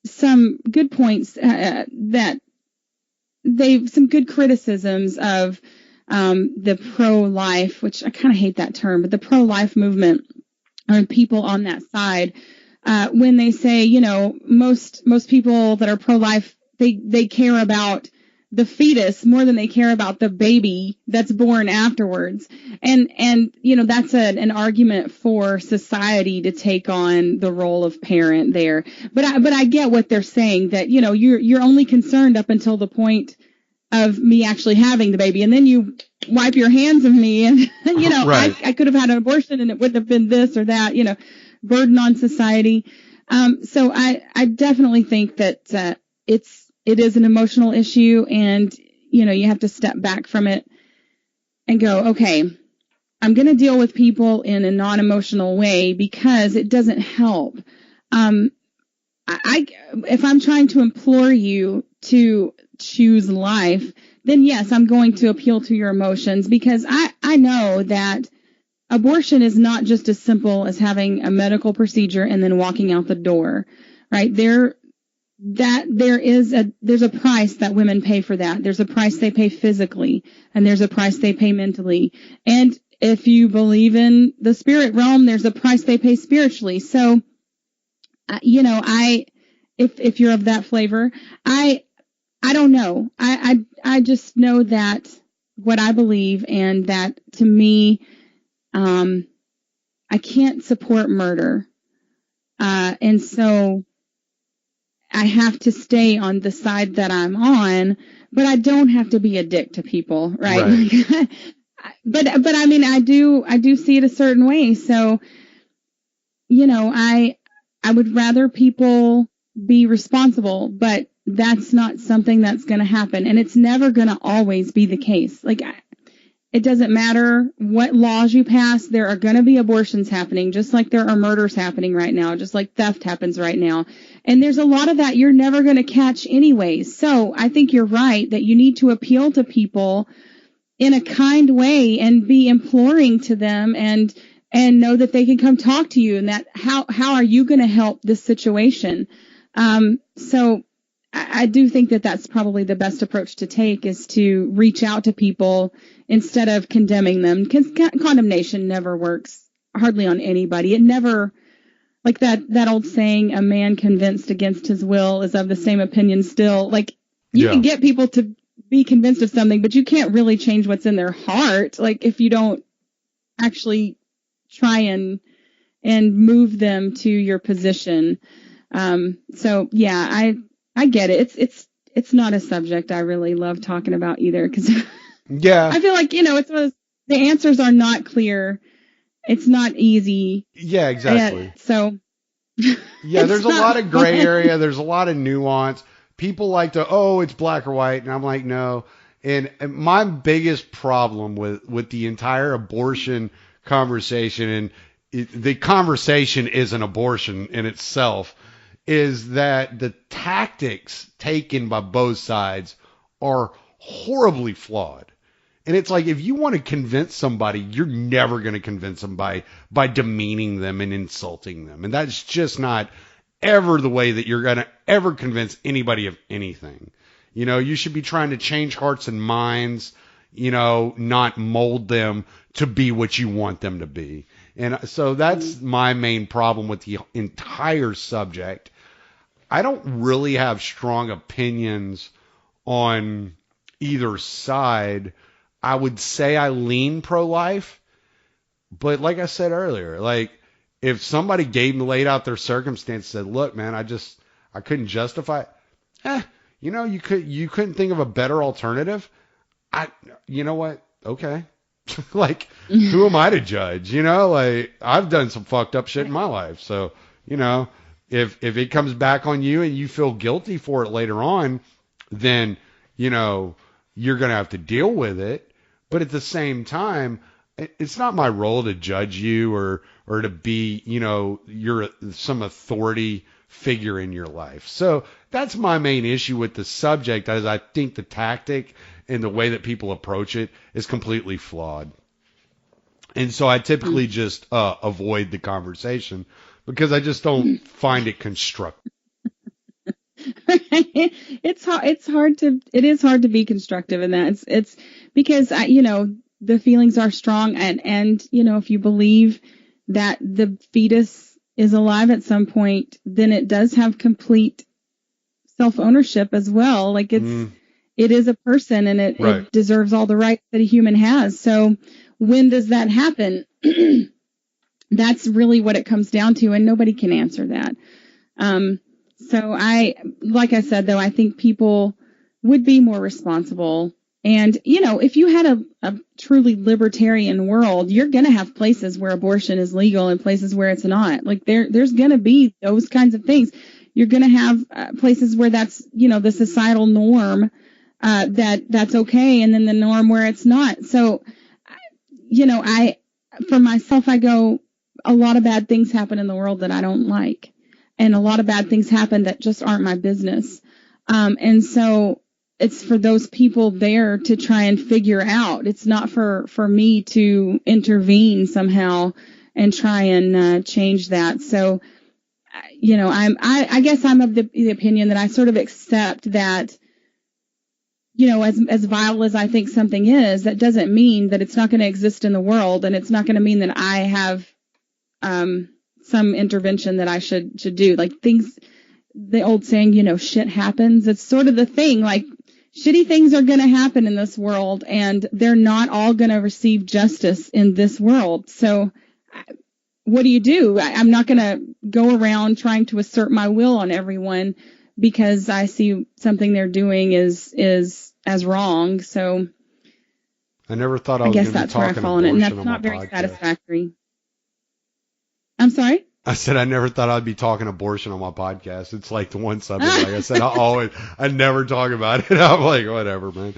B: some good points, that some good criticisms of the pro-life, which I kind of hate that term, but the pro-life movement, or people on that side, when they say, you know, most people that are pro-life, they care about the fetus more than they care about the baby that's born afterwards. And you know, that's an argument for society to take on the role of parent there. But I get what they're saying, that, you know, you're only concerned up until the point of me actually having the baby, and then you wipe your hands of me, and, you know, right. I could have had an abortion and it wouldn't have been this or that, you know, burden on society. So I definitely think that it is an emotional issue, and, you know, you have to step back from it and go, okay, I'm going to deal with people in a non-emotional way, because it doesn't help. If I'm trying to implore you to choose life, then yes, I'm going to appeal to your emotions, because I know that abortion is not just as simple as having a medical procedure and then walking out the door, right? There's a price that women pay for that. There's a price they pay physically, and there's a price they pay mentally. And if you believe in the spirit realm, there's a price they pay spiritually. So, you know, if you're of that flavor, I don't know. I just know that what I believe, and that, to me, I can't support murder. And so I have to stay on the side that I'm on, but I don't have to be a dick to people, right? But I mean, I do see it a certain way. So, you know, I would rather people be responsible, but that's not something that's going to happen. And it's never going to always be the case. Like, it doesn't matter what laws you pass, there are going to be abortions happening, just like there are murders happening right now, just like theft happens right now. And there's a lot of that you're never going to catch anyways. So I think you're right that you need to appeal to people in a kind way and be imploring to them, and know that they can come talk to you, and that how are you going to help this situation? So I do think that that's probably the best approach to take, is to reach out to people instead of condemning them, because condemnation never works hardly on anybody. It never, like that old saying, a man convinced against his will is of the same opinion still. Like, you can get people to be convinced of something, but you can't really change what's in their heart, like, if you don't actually try and move them to your position. So yeah, I get it. It's not a subject I really love talking about either, because I feel like, you know, it's one of those, the answers are not clear. It's not easy.
A: Yeah, exactly.
B: So
A: yeah, there's a lot of gray area. There's a lot of nuance. People like to, it's black or white, and I'm like, no. And my biggest problem with the entire abortion conversation, and the conversation is an abortion in itself, is that the tactics taken by both sides are horribly flawed. And it's like, if you want to convince somebody, you're never going to convince them by demeaning them and insulting them. And that's just not ever the way that you're going to ever convince anybody of anything. You know, you should be trying to change hearts and minds, you know, not mold them to be what you want them to be. And so that's my main problem with the entire subject. I don't really have strong opinions on either side. I would say I lean pro-life, but like I said earlier, like if somebody laid out their circumstances, said, "Look, man, I couldn't justify it." You know, you couldn't think of a better alternative. You know what? Okay. Like, who am I to judge? You know, like I've done some fucked up shit in my life. So, you know, if it comes back on you and you feel guilty for it later on, then, you know, you're going to have to deal with it. But at the same time, it's not my role to judge you or to be, you know, you're some authority figure in your life. So that's my main issue with the subject, as I think the tactic and the way that people approach it is completely flawed. And so I typically just avoid the conversation because I just don't find it constructive.
B: It is hard to be constructive in that. It's because, you know, the feelings are strong and, you know, if you believe that the fetus is alive at some point, then it does have complete self-ownership as well. Like it is a person and it deserves all the rights that a human has. So when does that happen? That's really what it comes down to, and nobody can answer that. So like I said, though, I think people would be more responsible. And, you know, if you had a truly libertarian world, you're going to have places where abortion is legal and places where it's not. Like there's going to be those kinds of things. You're going to have places where that's, you know, the societal norm, that's okay. And then the norm where it's not. So, you know, for myself, I go, a lot of bad things happen in the world that I don't like. And a lot of bad things happen that just aren't my business. And so it's for those people there to try and figure out. It's not for me to intervene somehow and try and change that. So, you know, I guess I'm of the opinion that I sort of accept that, you know, as vile as I think something is, that doesn't mean that it's not going to exist in the world, and it's not going to mean that I have some intervention that I should do. Like things, the old saying, you know, shit happens. It's sort of the thing, like shitty things are going to happen in this world, and they're not all going to receive justice in this world. So what do? I'm not going to go around trying to assert my will on everyone because I see something they're doing is as wrong. So
A: I never thought I was going to be talking abortion on my podcast.
B: And that's not very satisfactory. I'm sorry?
A: I said I never thought I'd be talking abortion on my podcast. It's like the one subject, like I said, I never talk about it. I'm like, whatever, man.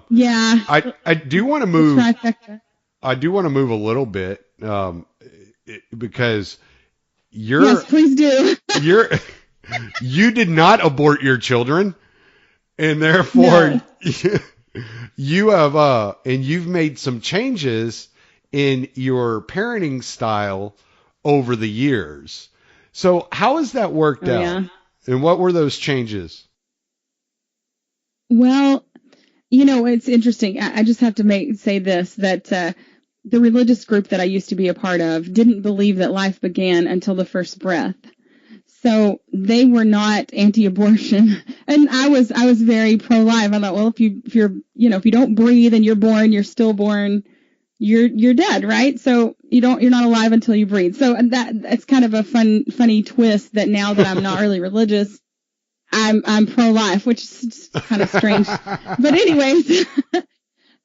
B: Yeah.
A: I do want to move. I do want to move a little bit because
B: yes, please do.
A: You did not abort your children, and therefore you have and you've made some changes in your parenting style over the years. So how has that worked out? Yeah. And what were those changes?
B: Well, you know, it's interesting. I just have to say this, that the religious group that I used to be a part of didn't believe that life began until the first breath. So they were not anti-abortion, and I was very pro-life. I thought, well, if you don't breathe and you're born, you're stillborn, you're dead, right? So you're not alive until you breathe. So that's kind of a funny twist that now that I'm not really religious, I'm pro-life, which is kind of strange. But anyways,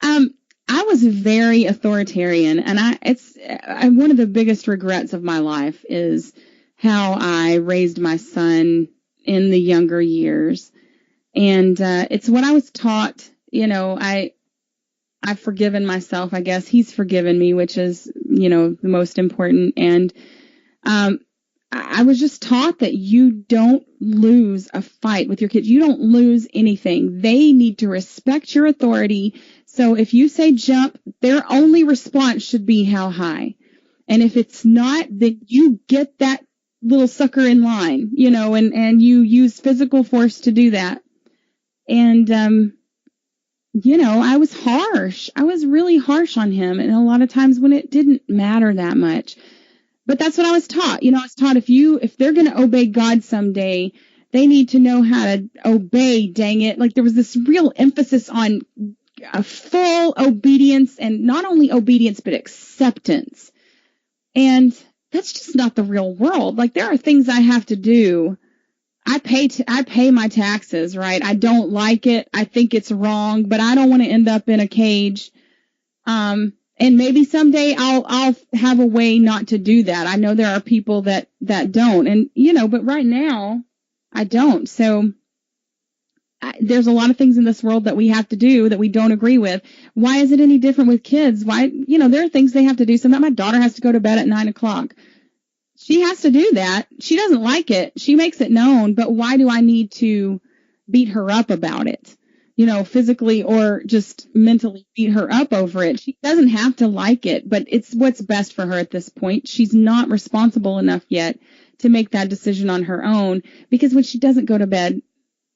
B: I was very authoritarian, and one of the biggest regrets of my life is how I raised my son in the younger years. And it's what I was taught. You know, I've forgiven myself, I guess. He's forgiven me, which is, you know, the most important. And I was just taught that you don't lose a fight with your kids. You don't lose anything. They need to respect your authority. So if you say jump, their only response should be how high. And if it's not, then you get that little sucker in line, you know, and you use physical force to do that. And, I was harsh. I was really harsh on him. And a lot of times when it didn't matter that much. But that's what I was taught. I was taught if they're going to obey God someday, they need to know how to obey, dang it. Like there was this real emphasis on a full obedience, and not only obedience, but acceptance. And that's just not the real world. Like there are things I have to do. I pay my taxes, right? I don't like it. I think it's wrong, but I don't want to end up in a cage. And maybe someday I'll have a way not to do that. I know there are people that don't, and but right now I don't. So there's a lot of things in this world that we have to do that we don't agree with. Why is it any different with kids? Why, there are things they have to do. Sometimes my daughter has to go to bed at 9:00. She has to do that. She doesn't like it. She makes it known, but why do I need to beat her up about it? Physically or just mentally beat her up over it. She doesn't have to like it, but it's what's best for her at this point. She's not responsible enough yet to make that decision on her own, because when she doesn't go to bed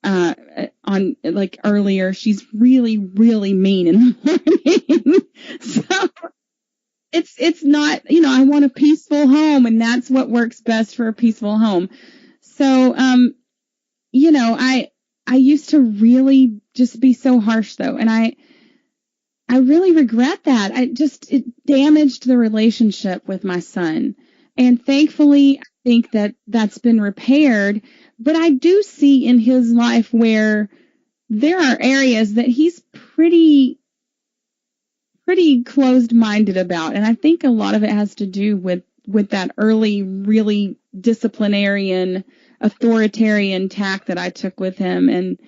B: on like earlier, she's really, really mean in the morning. So it's not, I want a peaceful home, and that's what works best for a peaceful home. So, I used to really just be so harsh though. And I really regret that. It damaged the relationship with my son. And thankfully, I think that that's been repaired. But I do see in his life where there are areas that he's pretty closed-minded about. And I think a lot of it has to do with that early, really disciplinarian, authoritarian tack that I took with him. And,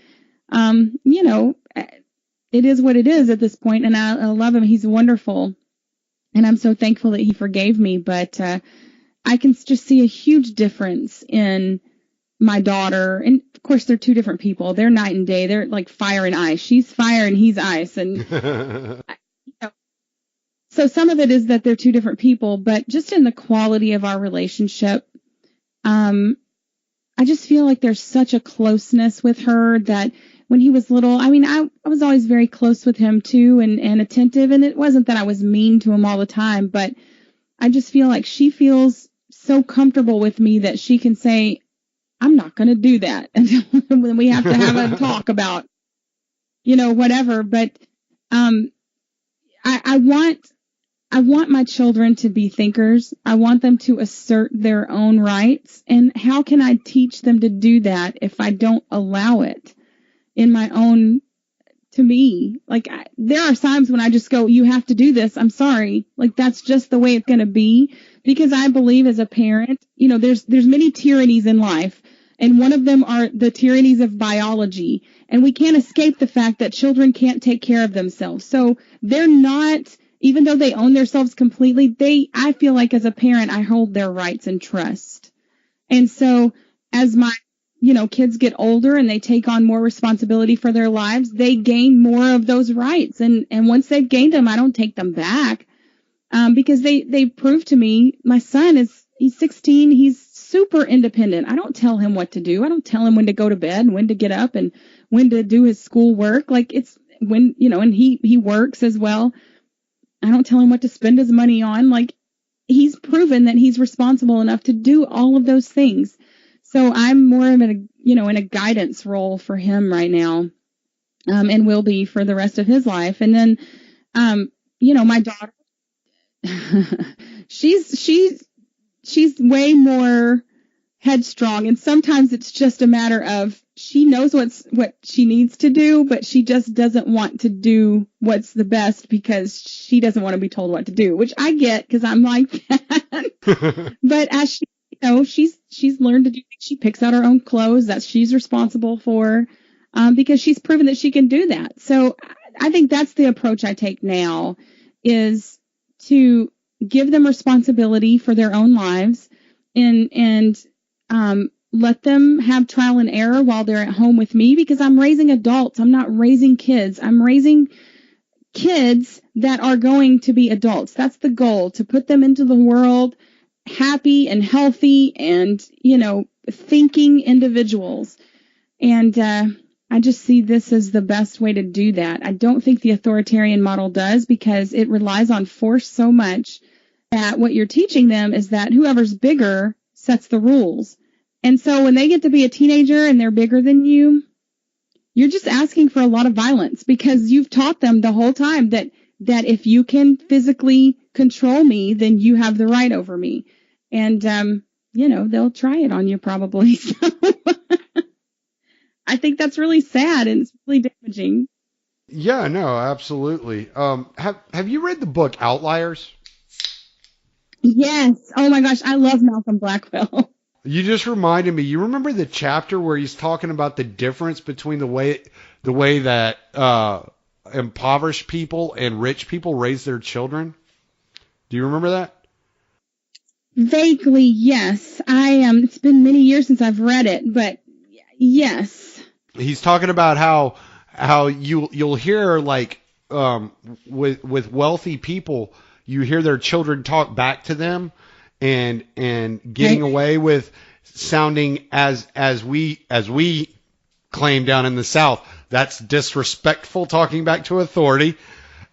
B: it is what it is at this point, and I love him. He's wonderful. And I'm so thankful that he forgave me. But I can just see a huge difference in my daughter. And of course, they're two different people. They're night and day. They're like fire and ice. She's fire and he's ice. And so some of it is that they're two different people, but just in the quality of our relationship, I just feel like there's such a closeness with her that when he was little, I was always very close with him too, and attentive. And it wasn't that I was mean to him all the time, but I just feel like she feels so comfortable with me that she can say, I'm not going to do that. And then we have to have a talk about, whatever. But I want my children to be thinkers. I want them to assert their own rights. And how can I teach them to do that if I don't allow it in my own, to me? Like, there are times when I just go, you have to do this. I'm sorry. Like, that's just the way it's going to be. Because I believe as a parent, there's many tyrannies in life. And one of them are the tyrannies of biology. And we can't escape the fact that children can't take care of themselves. So they're not, even though they own themselves completely, I feel like as a parent, I hold their rights in trust. And so as my, kids get older and they take on more responsibility for their lives, they gain more of those rights. And once they've gained them, I don't take them back. Because they prove to me, my son he's 16. He's super independent. I don't tell him what to do. I don't tell him when to go to bed and when to get up and when to do his school work. Like, it's when, and he works as well. I don't tell him what to spend his money on. Like, he's proven that he's responsible enough to do all of those things. So I'm more of in a guidance role for him right now, and will be for the rest of his life. And then, my daughter, she's way more headstrong. And sometimes it's just a matter of, she knows what she needs to do, but she just doesn't want to do what's the best because she doesn't want to be told what to do, which I get because I'm like that. But as she, she's learned to do, she picks out her own clothes that she's responsible for, because she's proven that she can do that. So I think that's the approach I take now, is to give them responsibility for their own lives and let them have trial and error while they're at home with me, because I'm raising adults. I'm not raising kids. I'm raising kids that are going to be adults. That's the goal, to put them into the world happy and healthy and, thinking individuals. And I just see this as the best way to do that. I don't think the authoritarian model does, because it relies on force so much that what you're teaching them is that whoever's bigger sets the rules. And so when they get to be a teenager and they're bigger than you, you're just asking for a lot of violence, because you've taught them the whole time that if you can physically control me, then you have the right over me. And, they'll try it on you probably. So I think that's really sad, and it's really damaging.
A: Yeah, no, absolutely. Have you read the book Outliers?
B: Yes. Oh my gosh, I love Malcolm Gladwell.
A: You just reminded me. You remember the chapter where he's talking about the difference between the way that impoverished people and rich people raise their children? Do you remember that?
B: Vaguely, yes. It's been many years since I've read it, but yes.
A: He's talking about how you'll hear, like, with wealthy people, you hear their children talk back to them and getting away with sounding as we claim down in the South. That's disrespectful, talking back to authority,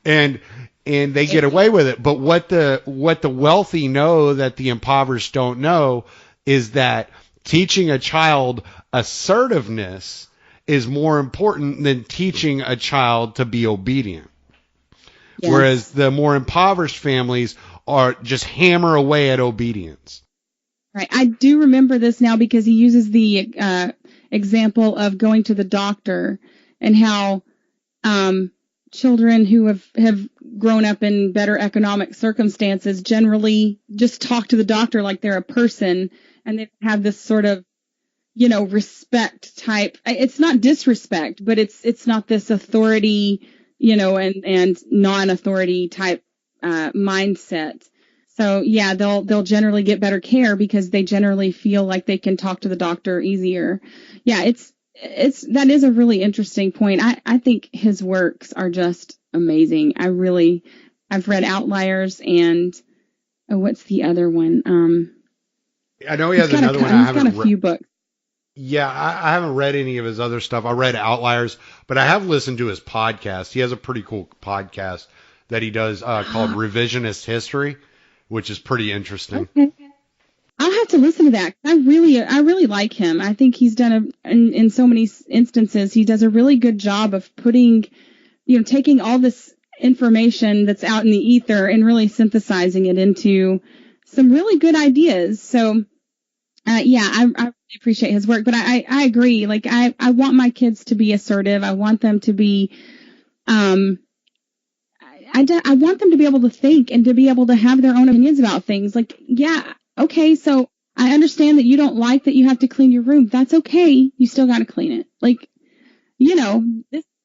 A: and they get away with it. But what the wealthy know that the impoverished don't know is that teaching a child assertiveness is more important than teaching a child to be obedient. Yes. Whereas the more impoverished families are just hammer away at obedience.
B: Right. I do remember this now, because he uses the example of going to the doctor, and how children who have grown up in better economic circumstances generally just talk to the doctor like they're a person, and they have this sort of, respect type. It's not disrespect, but it's not this authority, and non-authority type mindset. So yeah, they'll generally get better care because they generally feel like they can talk to the doctor easier. Yeah, that is a really interesting point. I think his works are just amazing. I've read Outliers, and what's the other one?
A: I know he has another one.
B: He's got a few books.
A: Yeah, I haven't read any of his other stuff. I read Outliers, but I have listened to his podcast. He has a pretty cool podcast that he does called Revisionist History, which is pretty interesting.
B: Okay. I'll have to listen to that. I really like him. I think he's done in so many instances, he does a really good job of putting, taking all this information that's out in the ether and really synthesizing it into some really good ideas. So, I really appreciate his work, but I agree. Like, I want my kids to be assertive. I want them to be, I want them to be able to think and to be able to have their own opinions about things. Like, yeah, okay, so I understand that you don't like that you have to clean your room. That's okay. You still got to clean it. Like,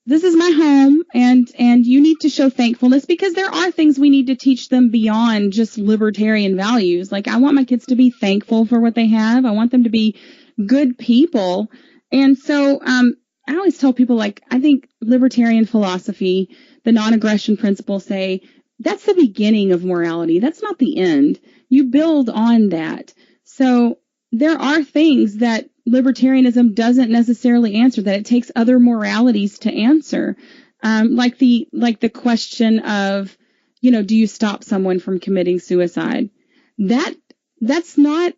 B: this is my home, and you need to show thankfulness, because there are things we need to teach them beyond just libertarian values. Like, I want my kids to be thankful for what they have. I want them to be good people. And so I always tell people, like, I think libertarian philosophy, the non-aggression principles, say that's the beginning of morality. That's not the end. You build on that. So there are things that libertarianism doesn't necessarily answer, that it takes other moralities to answer. Like the question of, do you stop someone from committing suicide? That's not,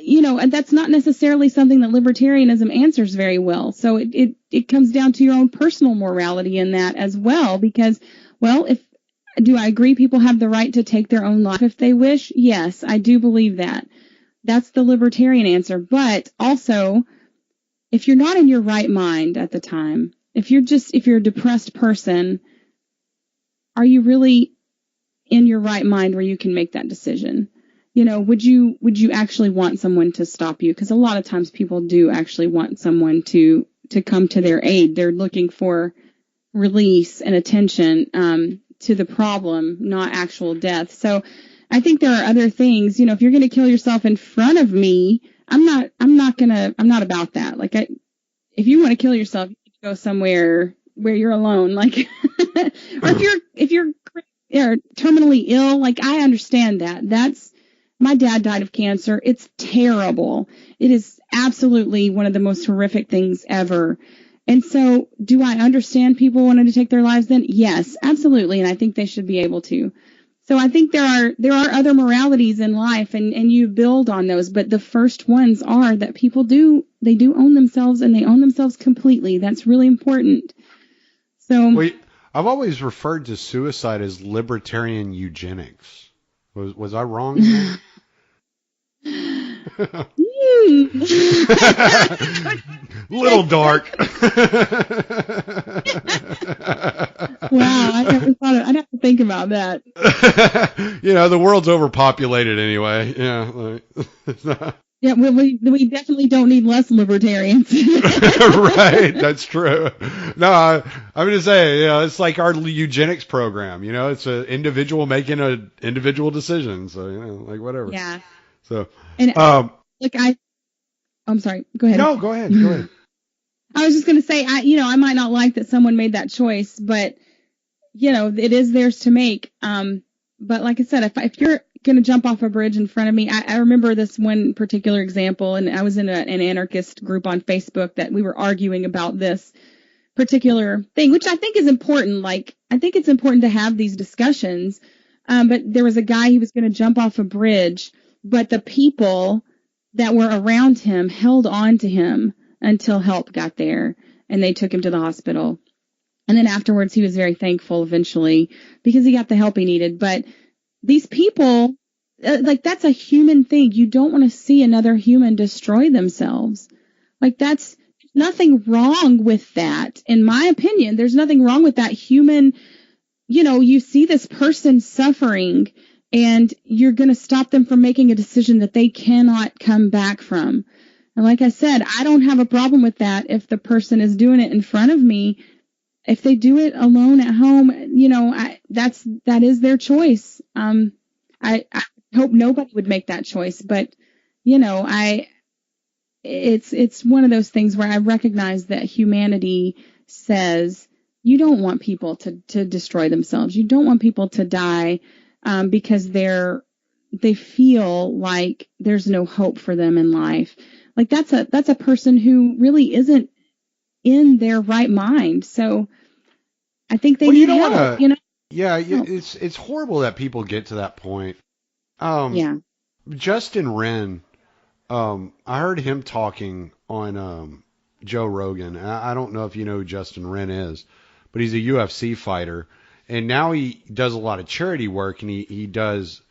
B: that's not necessarily something that libertarianism answers very well. So it comes down to your own personal morality in that as well, because, well, do I agree people have the right to take their own life if they wish? Yes, I do believe that. That's the libertarian answer. But also, if you're not in your right mind at the time, if you're a depressed person, are you really in your right mind where you can make that decision? Would you actually want someone to stop you? Because a lot of times people do actually want someone to come to their aid. They're looking for release and attention to the problem, not actual death. So I think there are other things, if you're going to kill yourself in front of me, I'm not about that. Like, if you want to kill yourself, you need to go somewhere where you're alone. Like, or if you're terminally ill, like, I understand that. My dad died of cancer. It's terrible. It is absolutely one of the most horrific things ever. And so do I understand people wanting to take their lives then? Yes, absolutely. And I think they should be able to. So I think there are other moralities in life, and you build on those. But the first ones are that people do own themselves, and they own themselves completely. That's really important. So
A: Wait, I've always referred to suicide as libertarian eugenics. Was I wrong in that? Little dark.
B: Wow, I never thought I'd have to think about that.
A: The world's overpopulated anyway. Yeah.
B: Yeah, we definitely don't need less libertarians.
A: Right, that's true. No, I'm just saying, it's like our eugenics program. It's an individual making an individual decision. So, like whatever.
B: Yeah.
A: So,
B: and I'm sorry. Go ahead.
A: No, go ahead. Go ahead.
B: I was just going to say, I might not like that someone made that choice, but it is theirs to make. But like I said, if you're going to jump off a bridge in front of me, I remember this one particular example, and I was in an anarchist group on Facebook that we were arguing about this particular thing, which I think is important. Like, I think it's important to have these discussions. But there was a guy, he was going to jump off a bridge, but the people that were around him held on to him until help got there, and they took him to the hospital. And then afterwards, he was very thankful eventually because he got the help he needed. But these people, that's a human thing. You don't want to see another human destroy themselves. Like, that's nothing wrong with that. In my opinion, there's nothing wrong with that human. You see this person suffering, and you're going to stop them from making a decision that they cannot come back from. And like I said, I don't have a problem with that if the person is doing it in front of me. If they do it alone at home, that is their choice. I hope nobody would make that choice, but it's one of those things where I recognize that humanity says you don't want people to destroy themselves. You don't want people to die because they feel like there's no hope for them in life. Like, that's a person who really isn't in their right mind. So I think they need help.
A: Yeah, it's horrible that people get to that point.
B: Yeah.
A: Justin Wren, I heard him talking on Joe Rogan. I don't know if you know who Justin Wren is, but he's a UFC fighter, and now he does a lot of charity work, and he does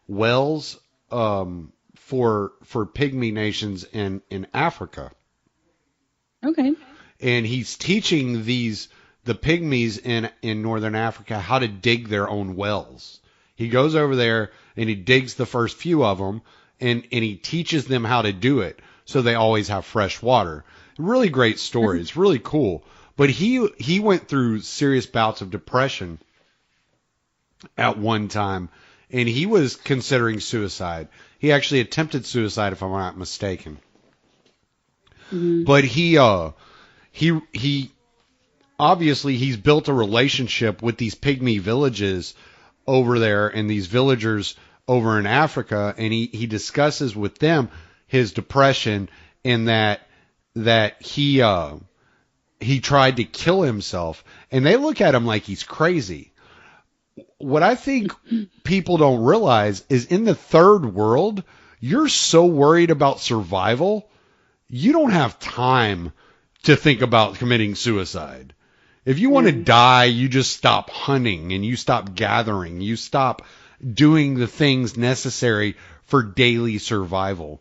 A: wells for pygmy nations in Africa.
B: Okay.
A: And he's teaching the pygmies in northern Africa how to dig their own wells. He goes over there and he digs the first few of them, and he teaches them how to do it so they always have fresh water. Really great story. It's really cool. But he went through serious bouts of depression at one time, and he was considering suicide. He actually attempted suicide, if I'm not mistaken. Mm-hmm. But he obviously he's built a relationship with these pygmy villages over there and these villagers over in Africa, and he discusses with them his depression and that he tried to kill himself, and they look at him like he's crazy. What I think people don't realize is in the third world, you're so worried about survival, you don't have time to think about committing suicide. If you want to die, you just stop hunting and you stop gathering. You stop doing the things necessary for daily survival.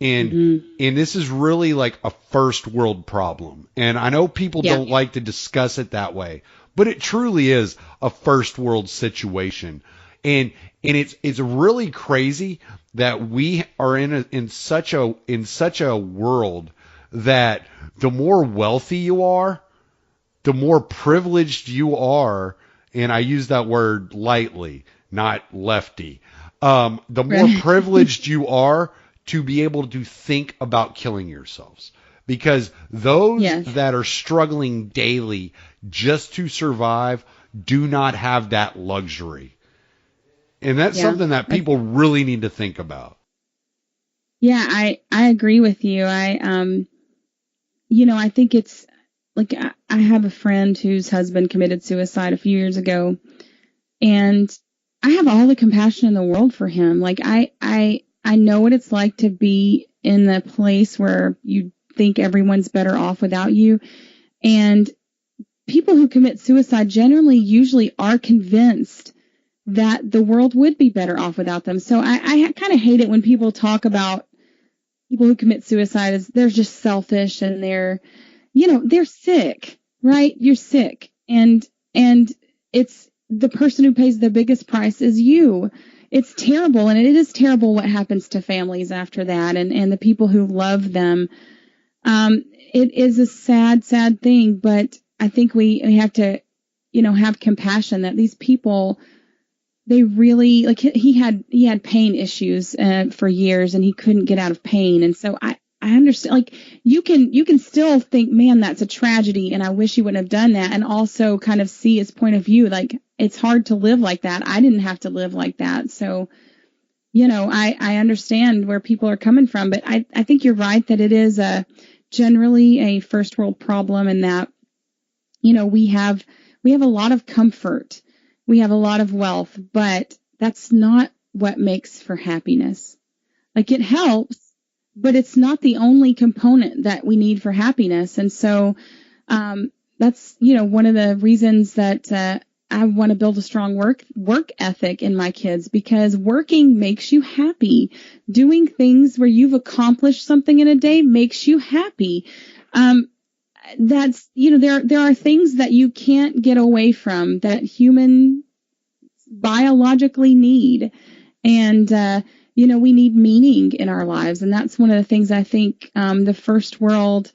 A: And this is really like a first world problem. And I know people don't like to discuss it that way, but it truly is a first world situation. And it's really crazy that we are in such a world that the more wealthy you are, the more privileged you are, and I use that word lightly, not lefty. The more privileged you are to be able to think about killing yourselves. Because those that are struggling daily just to survive do not have that luxury. And that's something that people really need to think about.
B: Yeah, I agree with you. I think it's like I have a friend whose husband committed suicide a few years ago, and I have all the compassion in the world for him. Like I know what it's like to be in the place where you think everyone's better off without you. And people who commit suicide generally usually are convinced that the world would be better off without them. So I kind of hate it when people talk about people who commit suicide as they're just selfish and they're sick, right? You're sick. And it's the person who pays the biggest price is you. It's terrible. And it is terrible what happens to families after that and the people who love them. It is a sad, sad thing, but I think we have to, have compassion that these people, they really, like, he had pain issues for years and he couldn't get out of pain. And so I understand, like, you can still think, man, that's a tragedy and I wish he wouldn't have done that. And also kind of see his point of view. Like, it's hard to live like that. I didn't have to live like that. So, I understand where people are coming from, but I think you're right that it is generally a first world problem, and that, we have a lot of comfort. We have a lot of wealth, but that's not what makes for happiness. Like, it helps, but it's not the only component that we need for happiness. And so that's, one of the reasons that I want to build a strong work ethic in my kids, because working makes you happy. Doing things where you've accomplished something in a day makes you happy. That's, there are things that you can't get away from that humans biologically need. And, we need meaning in our lives. And that's one of the things I think, the first world,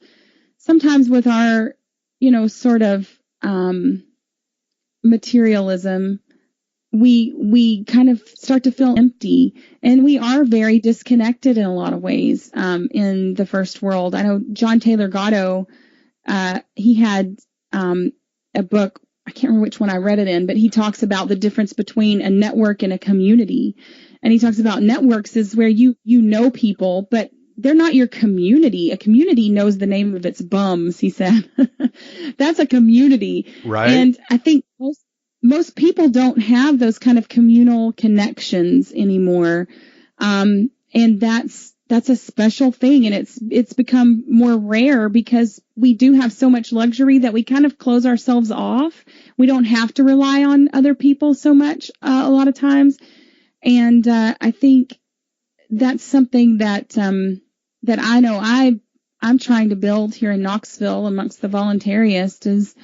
B: sometimes with our, sort of, materialism, we kind of start to feel empty, and we are very disconnected in a lot of ways, in the first world. I know John Taylor Gatto, he had, a book, I can't remember which one I read it in, but he talks about the difference between a network and a community. And he talks about networks is where you know people, but they're not your community. A community knows the name of its bums, he said. That's a community.
A: Right.
B: And I think most people don't have those kind of communal connections anymore. And that's a special thing. And it's become more rare because we do have so much luxury that we kind of close ourselves off. We don't have to rely on other people so much, a lot of times. And, I think that's something that I know I'm trying to build here in Knoxville amongst the voluntarists is,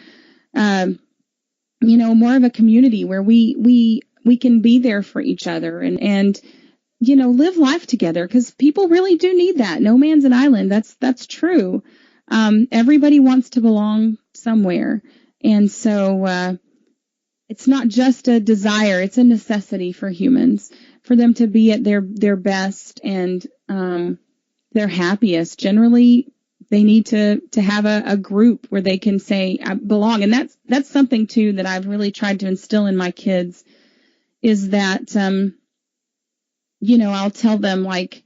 B: more of a community where we can be there for each other and live life together, because people really do need that. No man's an island. That's true. Everybody wants to belong somewhere. And so, it's not just a desire, it's a necessity for humans, for them to be at their best and, their happiest. Generally, they need to have a group where they can say, I belong. And that's something too that I've really tried to instill in my kids, is that, I'll tell them, like,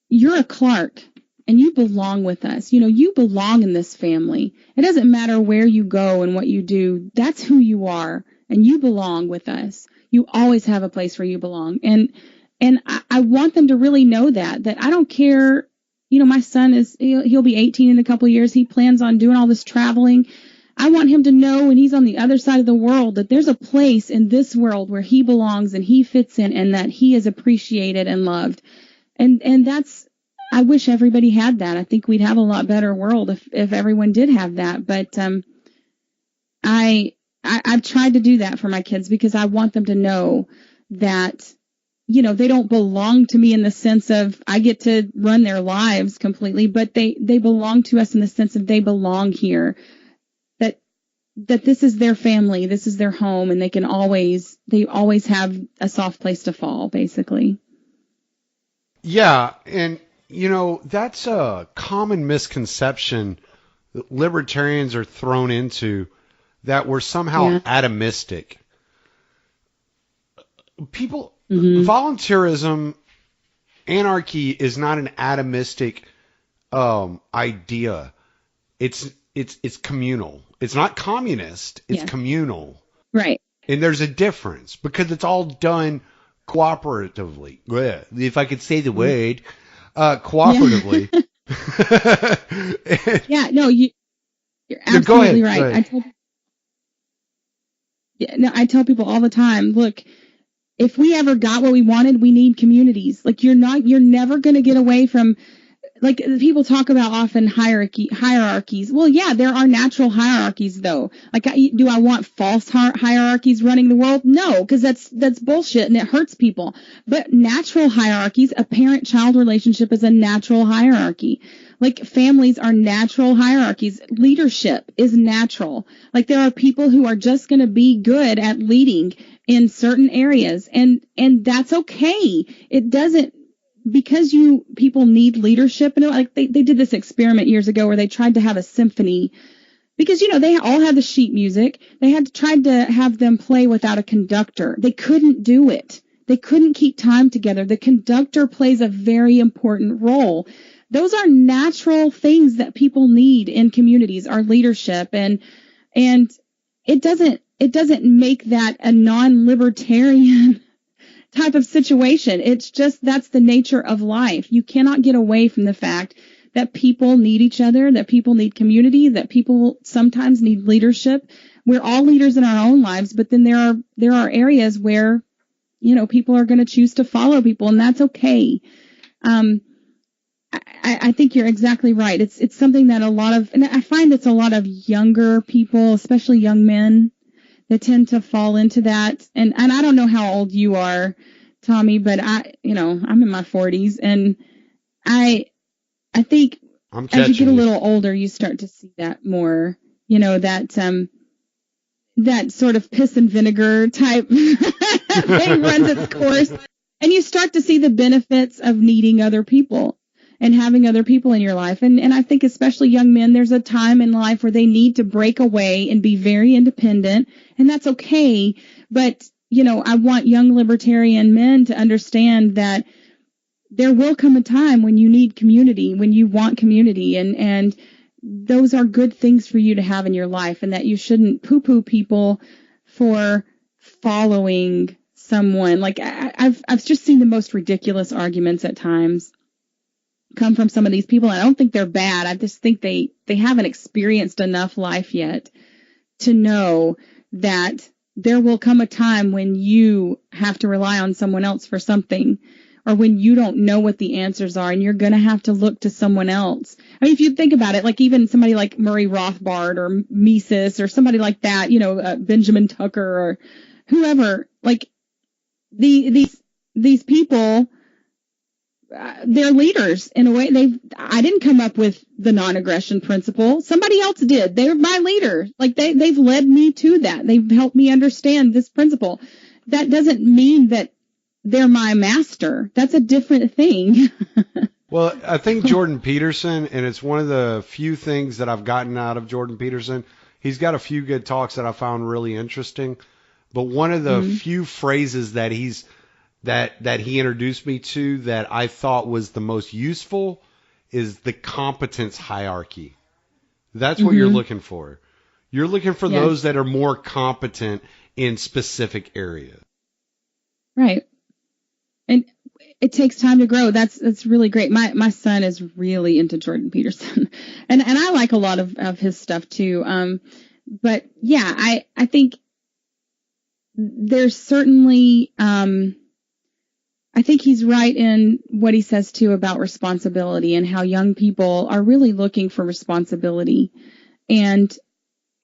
B: you're a Clark and you belong with us. You belong in this family. It doesn't matter where you go and what you do. That's who you are, and you belong with us. You always have a place where you belong. And I want them to really know that I don't care. My son he'll be 18 in a couple of years. He plans on doing all this traveling. I want him to know when he's on the other side of the world that there's a place in this world where he belongs and he fits in, and that he is appreciated and loved. And that's, I wish everybody had that. I think we'd have a lot better world if everyone did have that. But I've tried to do that for my kids, because I want them to know that, they don't belong to me in the sense of I get to run their lives completely, but they belong to us in the sense of they belong here, that this is their family, this is their home, and they always have a soft place to fall, basically.
A: Yeah. And, that's a common misconception that libertarians are thrown into, that we're somehow atomistic. People, voluntarism, anarchy is not an atomistic idea. It's it's communal. It's not communist. It's communal.
B: Right.
A: And there's a difference because it's all done cooperatively. If I could say the word, cooperatively.
B: No, you're absolutely right. I tell people all the time, look, if we ever got what we wanted, we need communities. Like you're never going to get away from, like people talk about often hierarchies. Well, yeah, there are natural hierarchies though. Like, do I want false hierarchies running the world? No, because that's bullshit and it hurts people. But natural hierarchies, a parent-child relationship is a natural hierarchy. Like families are natural hierarchies. Leadership is natural. Like there are people who are just going to be good at leading in certain areas, and that's okay. It doesn't, because people need leadership, and like they did this experiment years ago where they tried to have a symphony, because they all had the sheet music. They tried to have them play without a conductor. They couldn't do it. They couldn't keep time together. The conductor plays a very important role. Those are natural things that people need in communities, our leadership, and it doesn't make that a non-libertarian type of situation. It's just, that's the nature of life. You cannot get away from the fact that people need each other, that people need community, that people sometimes need leadership. We're all leaders in our own lives, but then there are areas where, people are going to choose to follow people, and that's okay. I think you're exactly right. It's something that and I find it's a lot of younger people, especially young men, that tend to fall into that. And I don't know how old you are, Tommy, but I'm in my 40s, and I think as you get a little older, you start to see that more, that sort of piss and vinegar type thing runs its course, and you start to see the benefits of needing other people and having other people in your life. And I think especially young men, there's a time in life where they need to break away and be very independent, and that's okay. But, I want young libertarian men to understand that there will come a time when you need community, when you want community, and those are good things for you to have in your life, and that you shouldn't poo-poo people for following someone. Like I've just seen the most ridiculous arguments at times come from some of these people. I don't think they're bad. I just think they haven't experienced enough life yet to know that there will come a time when you have to rely on someone else for something, or when you don't know what the answers are and you're going to have to look to someone else. I mean, if you think about it, like even somebody like Murray Rothbard or Mises or somebody like that, Benjamin Tucker or whoever, like these people, they're leaders in a way. I didn't come up with the non-aggression principle. Somebody else did. They're my leader. Like they've led me to that. They've helped me understand this principle. That doesn't mean that they're my master. That's a different thing.
A: Well, I think Jordan Peterson, and it's one of the few things that I've gotten out of Jordan Peterson. He's got a few good talks that I found really interesting. But one of the few phrases that he introduced me to that I thought was the most useful is the competence hierarchy. That's what you're looking for. You're looking for those that are more competent in specific areas.
B: Right. And it takes time to grow. That's really great. My son is really into Jordan Peterson, and I like a lot of his stuff too. But yeah, I think there's certainly, I think he's right in what he says too about responsibility and how young people are really looking for responsibility. And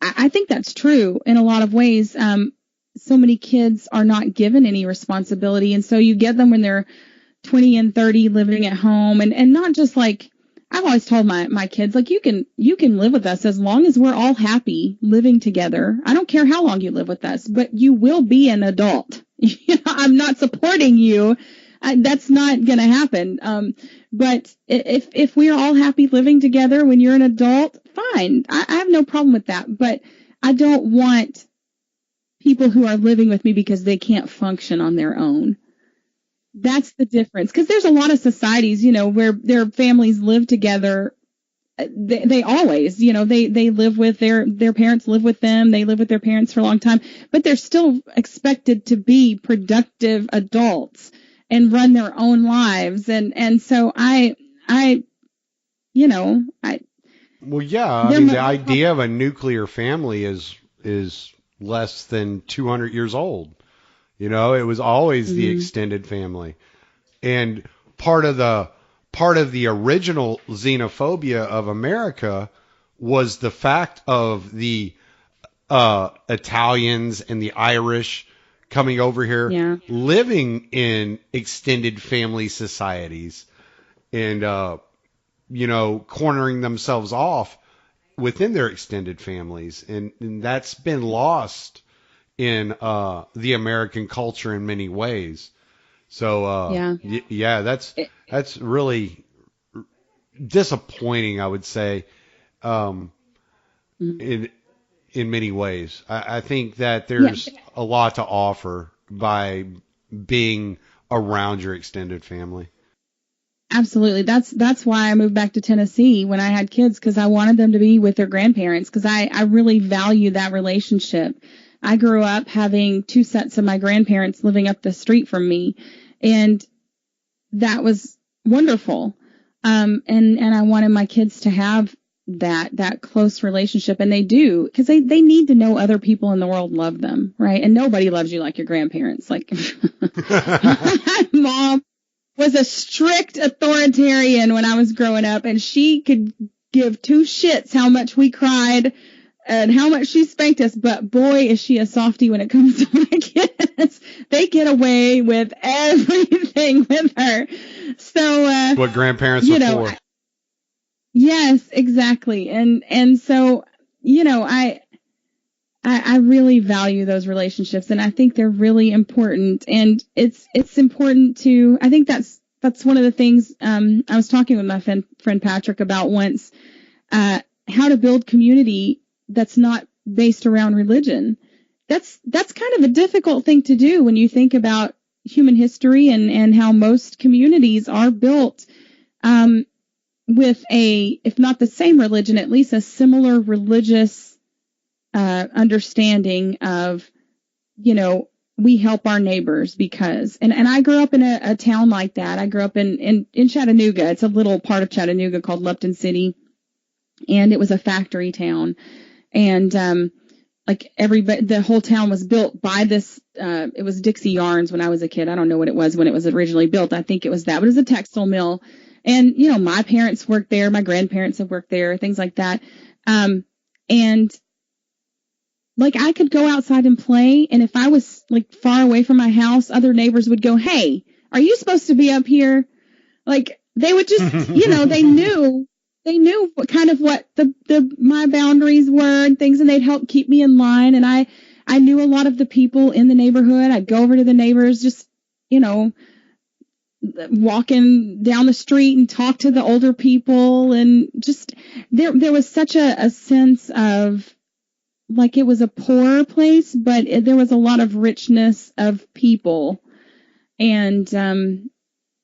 B: I think that's true in a lot of ways. So many kids are not given any responsibility. And so you get them when they're 20 and 30 living at home, and not just like, I've always told my kids, like, you can live with us as long as we're all happy living together. I don't care how long you live with us, but you will be an adult. I'm not supporting you. That's not going to happen. But if we're all happy living together when you're an adult, fine. I have no problem with that. But I don't want people who are living with me because they can't function on their own. That's the difference. Because there's a lot of societies, where their families live together they always, they live with their parents, live with them. They live with their parents for a long time, but they're still expected to be productive adults and run their own lives. And so
A: well, yeah, I mean, the idea of a nuclear family is less than 200 years old. It was always the extended family. And part of the original xenophobia of America was the fact of the Italians and the Irish coming over here, living in extended family societies and, cornering themselves off within their extended families. And that's been lost in the American culture in many ways. So, that's really disappointing, I would say, in many ways. I think that there's a lot to offer by being around your extended family.
B: Absolutely. That's why I moved back to Tennessee when I had kids, because I wanted them to be with their grandparents, because I really value that relationship. I grew up having 2 sets of my grandparents living up the street from me, and that was wonderful. And I wanted my kids to have that close relationship, and they do, because they need to know other people in the world love them, right? And nobody loves you like your grandparents. Like my mom was a strict authoritarian when I was growing up, and she could give 2 shits how much we cried and how much she spanked us, but boy, is she a softie when it comes to my kids. They get away with everything with her. So,
A: what grandparents are for.
B: Yes, exactly. And so, I really value those relationships, and I think they're really important. And it's important to, I think that's one of the things, I was talking with my friend Patrick about once, how to build community that's not based around religion. That's kind of a difficult thing to do when you think about human history and how most communities are built, with if not the same religion, at least a similar religious, understanding of, we help our neighbors because, and I grew up in a town like that. I grew up in Chattanooga. It's a little part of Chattanooga called Lupton City. And it was a factory town. And, the whole town was built by this, it was Dixie Yarns when I was a kid. I don't know what it was when it was originally built. I think it was that, but it was a textile mill. And, my parents worked there. My grandparents have worked there, things like that. And I could go outside and play. And if I was far away from my house, other neighbors would go, "Hey, are you supposed to be up here?" They would just, they knew what kind of what my boundaries were and things, and they'd help keep me in line. And I knew a lot of the people in the neighborhood. I'd go over to the neighbors, just, walking down the street and talk to the older people. And just, there was such a sense of it was a poor place, but there was a lot of richness of people. And,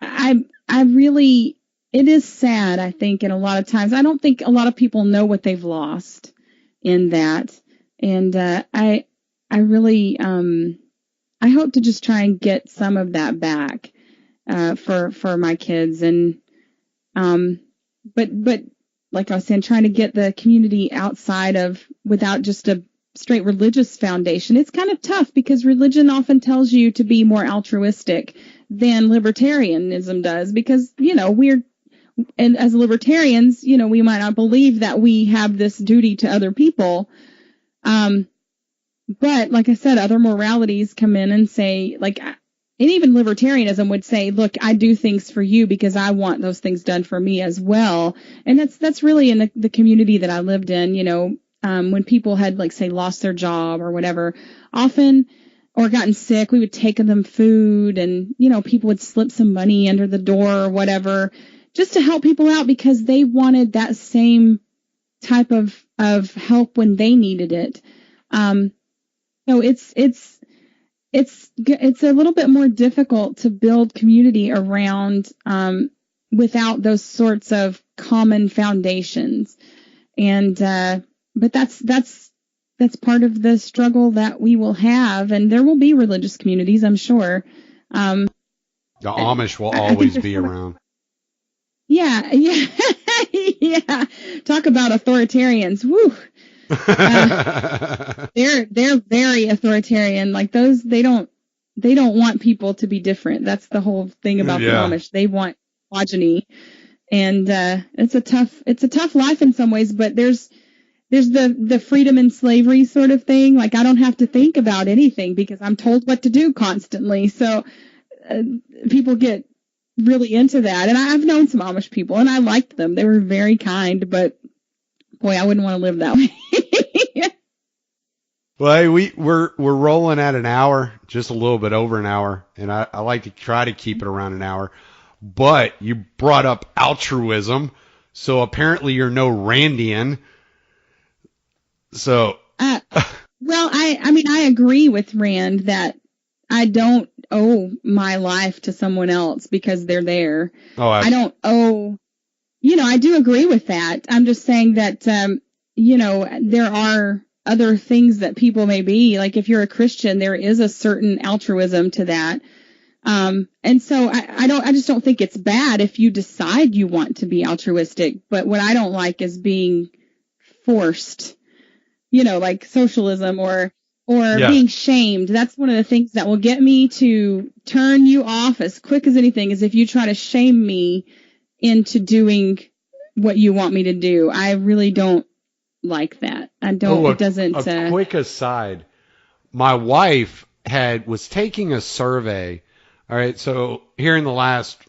B: I really, it is sad, I think, and a lot of times I don't think a lot of people know what they've lost in that. And I really I hope to just try and get some of that back for my kids. And but like I was saying, trying to get the community outside of, without just a straight religious foundation. It's kind of tough because religion often tells you to be more altruistic than libertarianism does, because and as libertarians, we might not believe that we have this duty to other people. But like I said, other moralities come in and say, and even libertarianism would say, look, I do things for you because I want those things done for me as well. And that's really in the community that I lived in, when people had, say, lost their job or whatever, often, or gotten sick, we would take them food, and, people would slip some money under the door or whatever, just to help people out because they wanted that same type of help when they needed it. So it's a little bit more difficult to build community around, without those sorts of common foundations. And, but that's part of the struggle that we will have. And there will be religious communities, I'm sure. The
A: Amish will always be around.
B: Yeah. Yeah. Talk about authoritarians. Woo. They're very authoritarian. Like those, they don't want people to be different. That's the whole thing about the Amish. They want progeny. And it's a tough life in some ways, but there's the freedom and slavery sort of thing. Like I don't have to think about anything because I'm told what to do constantly. So people get really into that. And I've known some Amish people and I liked them. They were very kind, but boy, I wouldn't want to live that way.
A: Well, hey, we're rolling at an hour, just a little bit over an hour, and I like to try to keep it around an hour. But you brought up altruism, so apparently you're no Randian. So,
B: well, I mean, I agree with Rand that I don't owe my life to someone else because they're there.
A: Oh,
B: I don't owe. I do agree with that. I'm just saying that, there are other things that people may be. Like if you're a Christian, there is a certain altruism to that. And so I just don't think it's bad if you decide you want to be altruistic. But what I don't like is being forced, like socialism or being shamed. That's one of the things that will get me to turn you off as quick as anything is if you try to shame me into doing what you want me to do. I really don't like that. I don't, it doesn't.
A: A quick aside. My wife was taking a survey. All right. So here in the last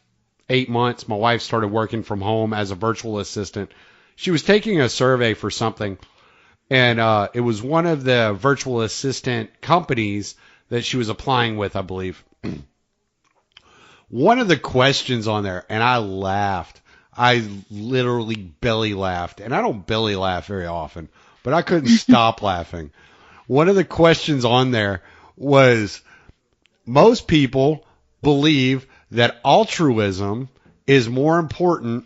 A: 8 months, my wife started working from home as a virtual assistant. She was taking a survey for something, and it was one of the virtual assistant companies that she was applying with, I believe. One of the questions on there, and I laughed. I literally belly laughed, and I don't belly laugh very often, but I couldn't stop laughing. One of the questions on there was, most people believe that altruism is more important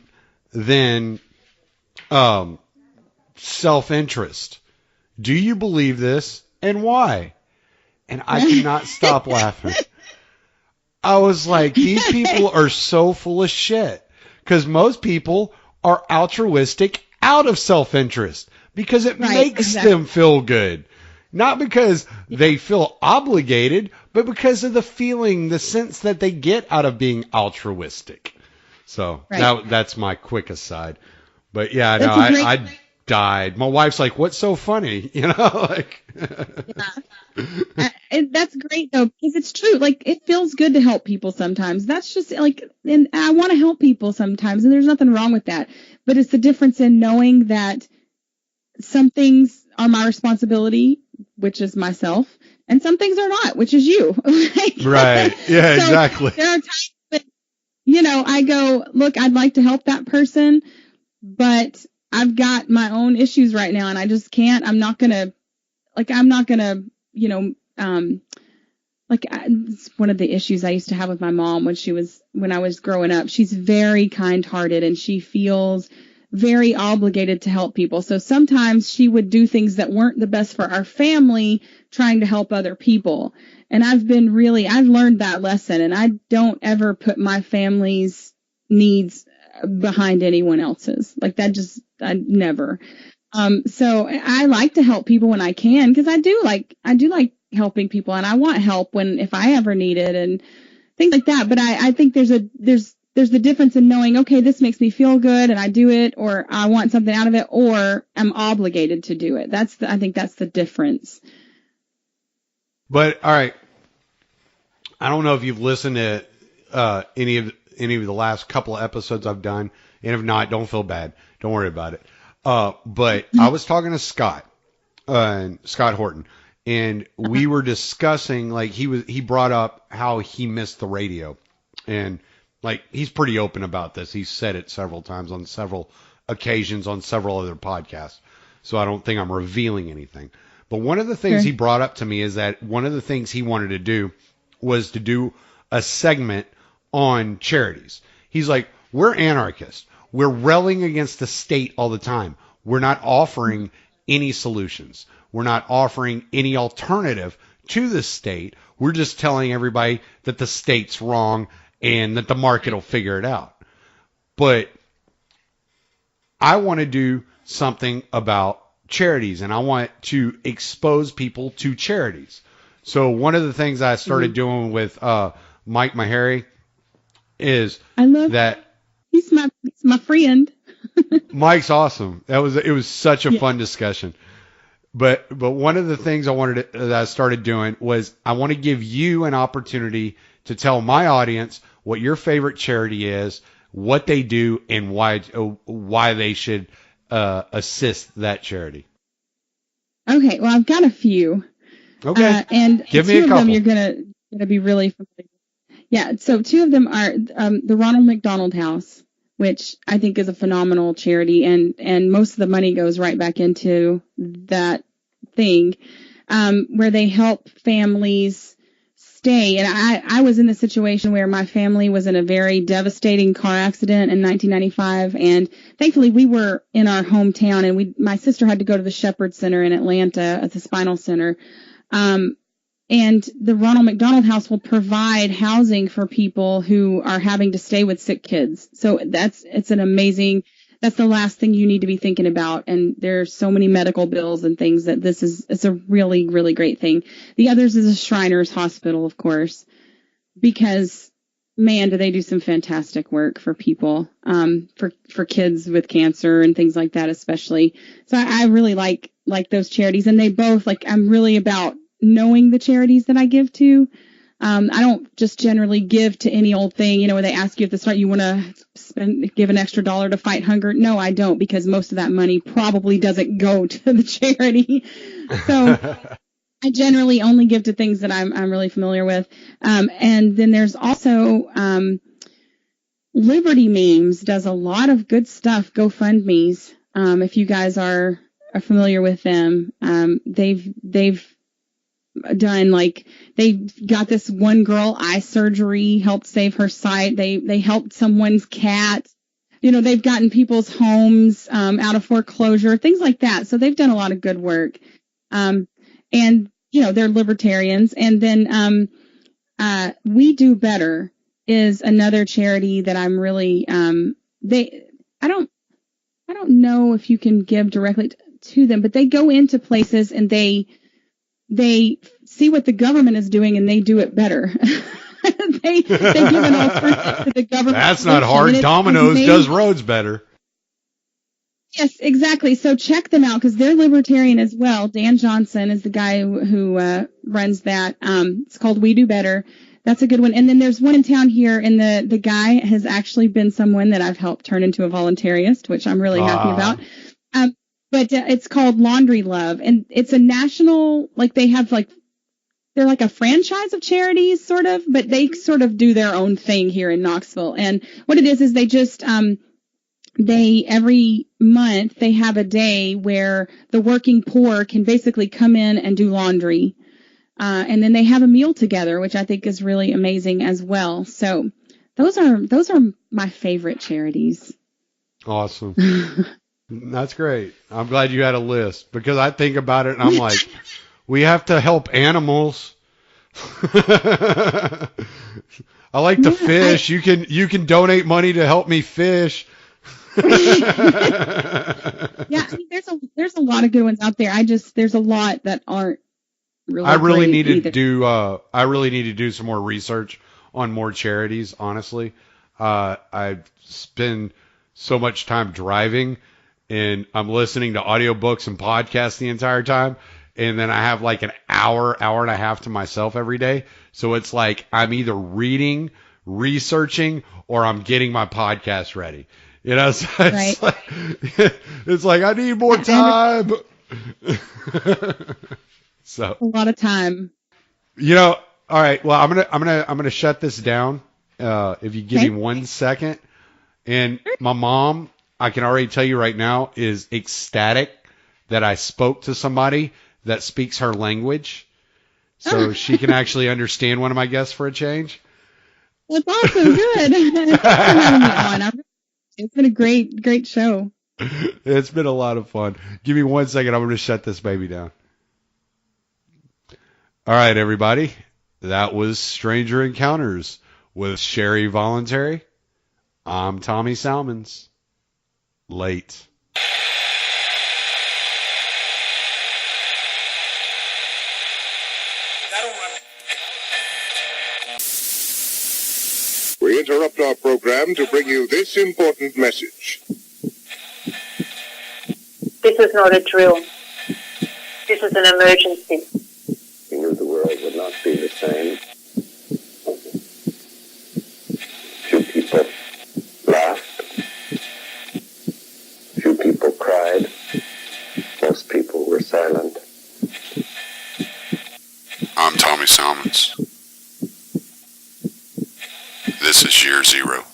A: than self-interest. Do you believe this, and why? And I could not stop laughing. I was like, these people are so full of shit. Because most people are altruistic out of self-interest because it makes them feel good. Not because they feel obligated, but because of the feeling, the sense that they get out of being altruistic. So that's my quick aside. But yeah, I died. My wife's like, "What's so funny?" Like.
B: And that's great though, because it's true. Like it feels good to help people sometimes. That's just like, and I want to help people sometimes, and there's nothing wrong with that. But it's the difference in knowing that some things are my responsibility, which is myself, and some things are not, which is you.
A: Right. Yeah, so exactly.
B: There are times that, I go, look, I'd like to help that person, but I've got my own issues right now, and I just can't. I'm not gonna, it's one of the issues I used to have with my mom when I was growing up. She's very kind-hearted and she feels very obligated to help people. So sometimes she would do things that weren't the best for our family, trying to help other people. And I've learned that lesson, and I don't ever put my family's needs behind anyone else's. Like that I never. So I like to help people when I can, because I do like helping people, and I want help if I ever need it and things like that. But I think there's the difference in knowing, okay, this makes me feel good and I do it, or I want something out of it, or I'm obligated to do it. I think that's the difference.
A: But all right, I don't know if you've listened to any of the last couple of episodes I've done, and if not, don't feel bad. Don't worry about it. But I was talking to Scott Horton, and we were discussing, like, he brought up how he missed the radio, and like, he's pretty open about this. He's said it several times on several occasions on several other podcasts. So I don't think I'm revealing anything. But one of the things he brought up to me is that one of the things he wanted to do was to do a segment on charities. He's like, we're anarchists. we're railing against the state all the time. We're not offering any solutions. We're not offering any alternative to the state. We're just telling everybody that the state's wrong and that the market will figure it out. But I want to do something about charities, and I want to expose people to charities. So one of the things I started doing with Mike Maharry is that
B: he's my friend.
A: Mike's awesome. It was such a fun discussion. But one of the things that I started doing was I want to give you an opportunity to tell my audience what your favorite charity is, what they do, and why they should assist that charity. Okay,
B: well, I've got a few.
A: Okay,
B: and
A: give me a couple.
B: Two of them you're gonna be really familiar with. Yeah, so two of them are the Ronald McDonald House, which I think is a phenomenal charity, and most of the money goes right back into that thing, where they help families stay. And I was in the situation where my family was in a very devastating car accident in 1995, and thankfully we were in our hometown, and my sister had to go to the Shepherd Center in Atlanta at the Spinal Center. And the Ronald McDonald House will provide housing for people who are having to stay with sick kids. So that's the last thing you need to be thinking about. And there's so many medical bills and things that it's a really, really great thing. The others is a Shriners Hospital, of course, because man, do they do some fantastic work for people, for kids with cancer and things like that, especially. So I really like those charities, and they both I'm really about knowing the charities that I give to. I don't just generally give to any old thing, where they ask you at the start, you want to give an extra $1 to fight hunger. No, I don't, because most of that money probably doesn't go to the charity. So I generally only give to things that I'm really familiar with. And then there's also, Liberty Memes does a lot of good stuff. GoFundMe's. If you guys are familiar with them, they've done they've got this one girl eye surgery, helped save her sight. They helped someone's cat. They've gotten people's homes out of foreclosure, things like that. So they've done a lot of good work. And they're libertarians. And then We Do Better is another charity that I'm really I don't know if you can give directly to them, but they go into places and they see what the government is doing and they do it better. they give an alternative to the government.
A: That's not hard. Domino's does roads better.
B: Yes, exactly. So check them out because they're libertarian as well. Dan Johnson is the guy who runs that. It's called We Do Better. That's a good one. And then there's one in town here, and the guy has actually been someone that I've helped turn into a voluntarist, which I'm really happy about. But it's called Laundry Love, and it's a national, they're like a franchise of charities, sort of, but they sort of do their own thing here in Knoxville. And what it is they just, every month they have a day where the working poor can basically come in and do laundry. And then they have a meal together, which I think is really amazing as well. So those are my favorite charities.
A: Awesome. That's great. I'm glad you had a list because I think about it and I'm like, we have to help animals. I like to fish. You can donate money to help me fish.
B: Yeah, I mean, there's a lot of good ones out there. there's a lot that aren't really.
A: I really need to do some more research on more charities. Honestly, I spend so much time driving, and I'm listening to audiobooks and podcasts the entire time. And then I have like an hour and a half to myself every day. So it's like I'm either reading, researching, or I'm getting my podcast ready. So it's like I need more time. So
B: a lot of time.
A: All right. Well, I'm gonna shut this down. If you give me 1 second. And my mom, I can already tell you right now, is ecstatic that I spoke to somebody that speaks her language, so she can actually understand one of my guests for a change.
B: That's awesome. Good. Thanks for having me on. I'm really It's been a great show.
A: It's been a lot of fun. Give me 1 second. I'm going to shut this baby down. All right, everybody. That was Stranger Encounters with Sherry Voluntary. I'm Tommy Salmons. Late.
C: We interrupt our program to bring you this important message.
D: This is not a drill. This is an emergency.
E: We knew the world would not be the same. Few people laughed. Few people cried. Most people were silent.
C: I'm Tommy Salmons. This is Year Zero.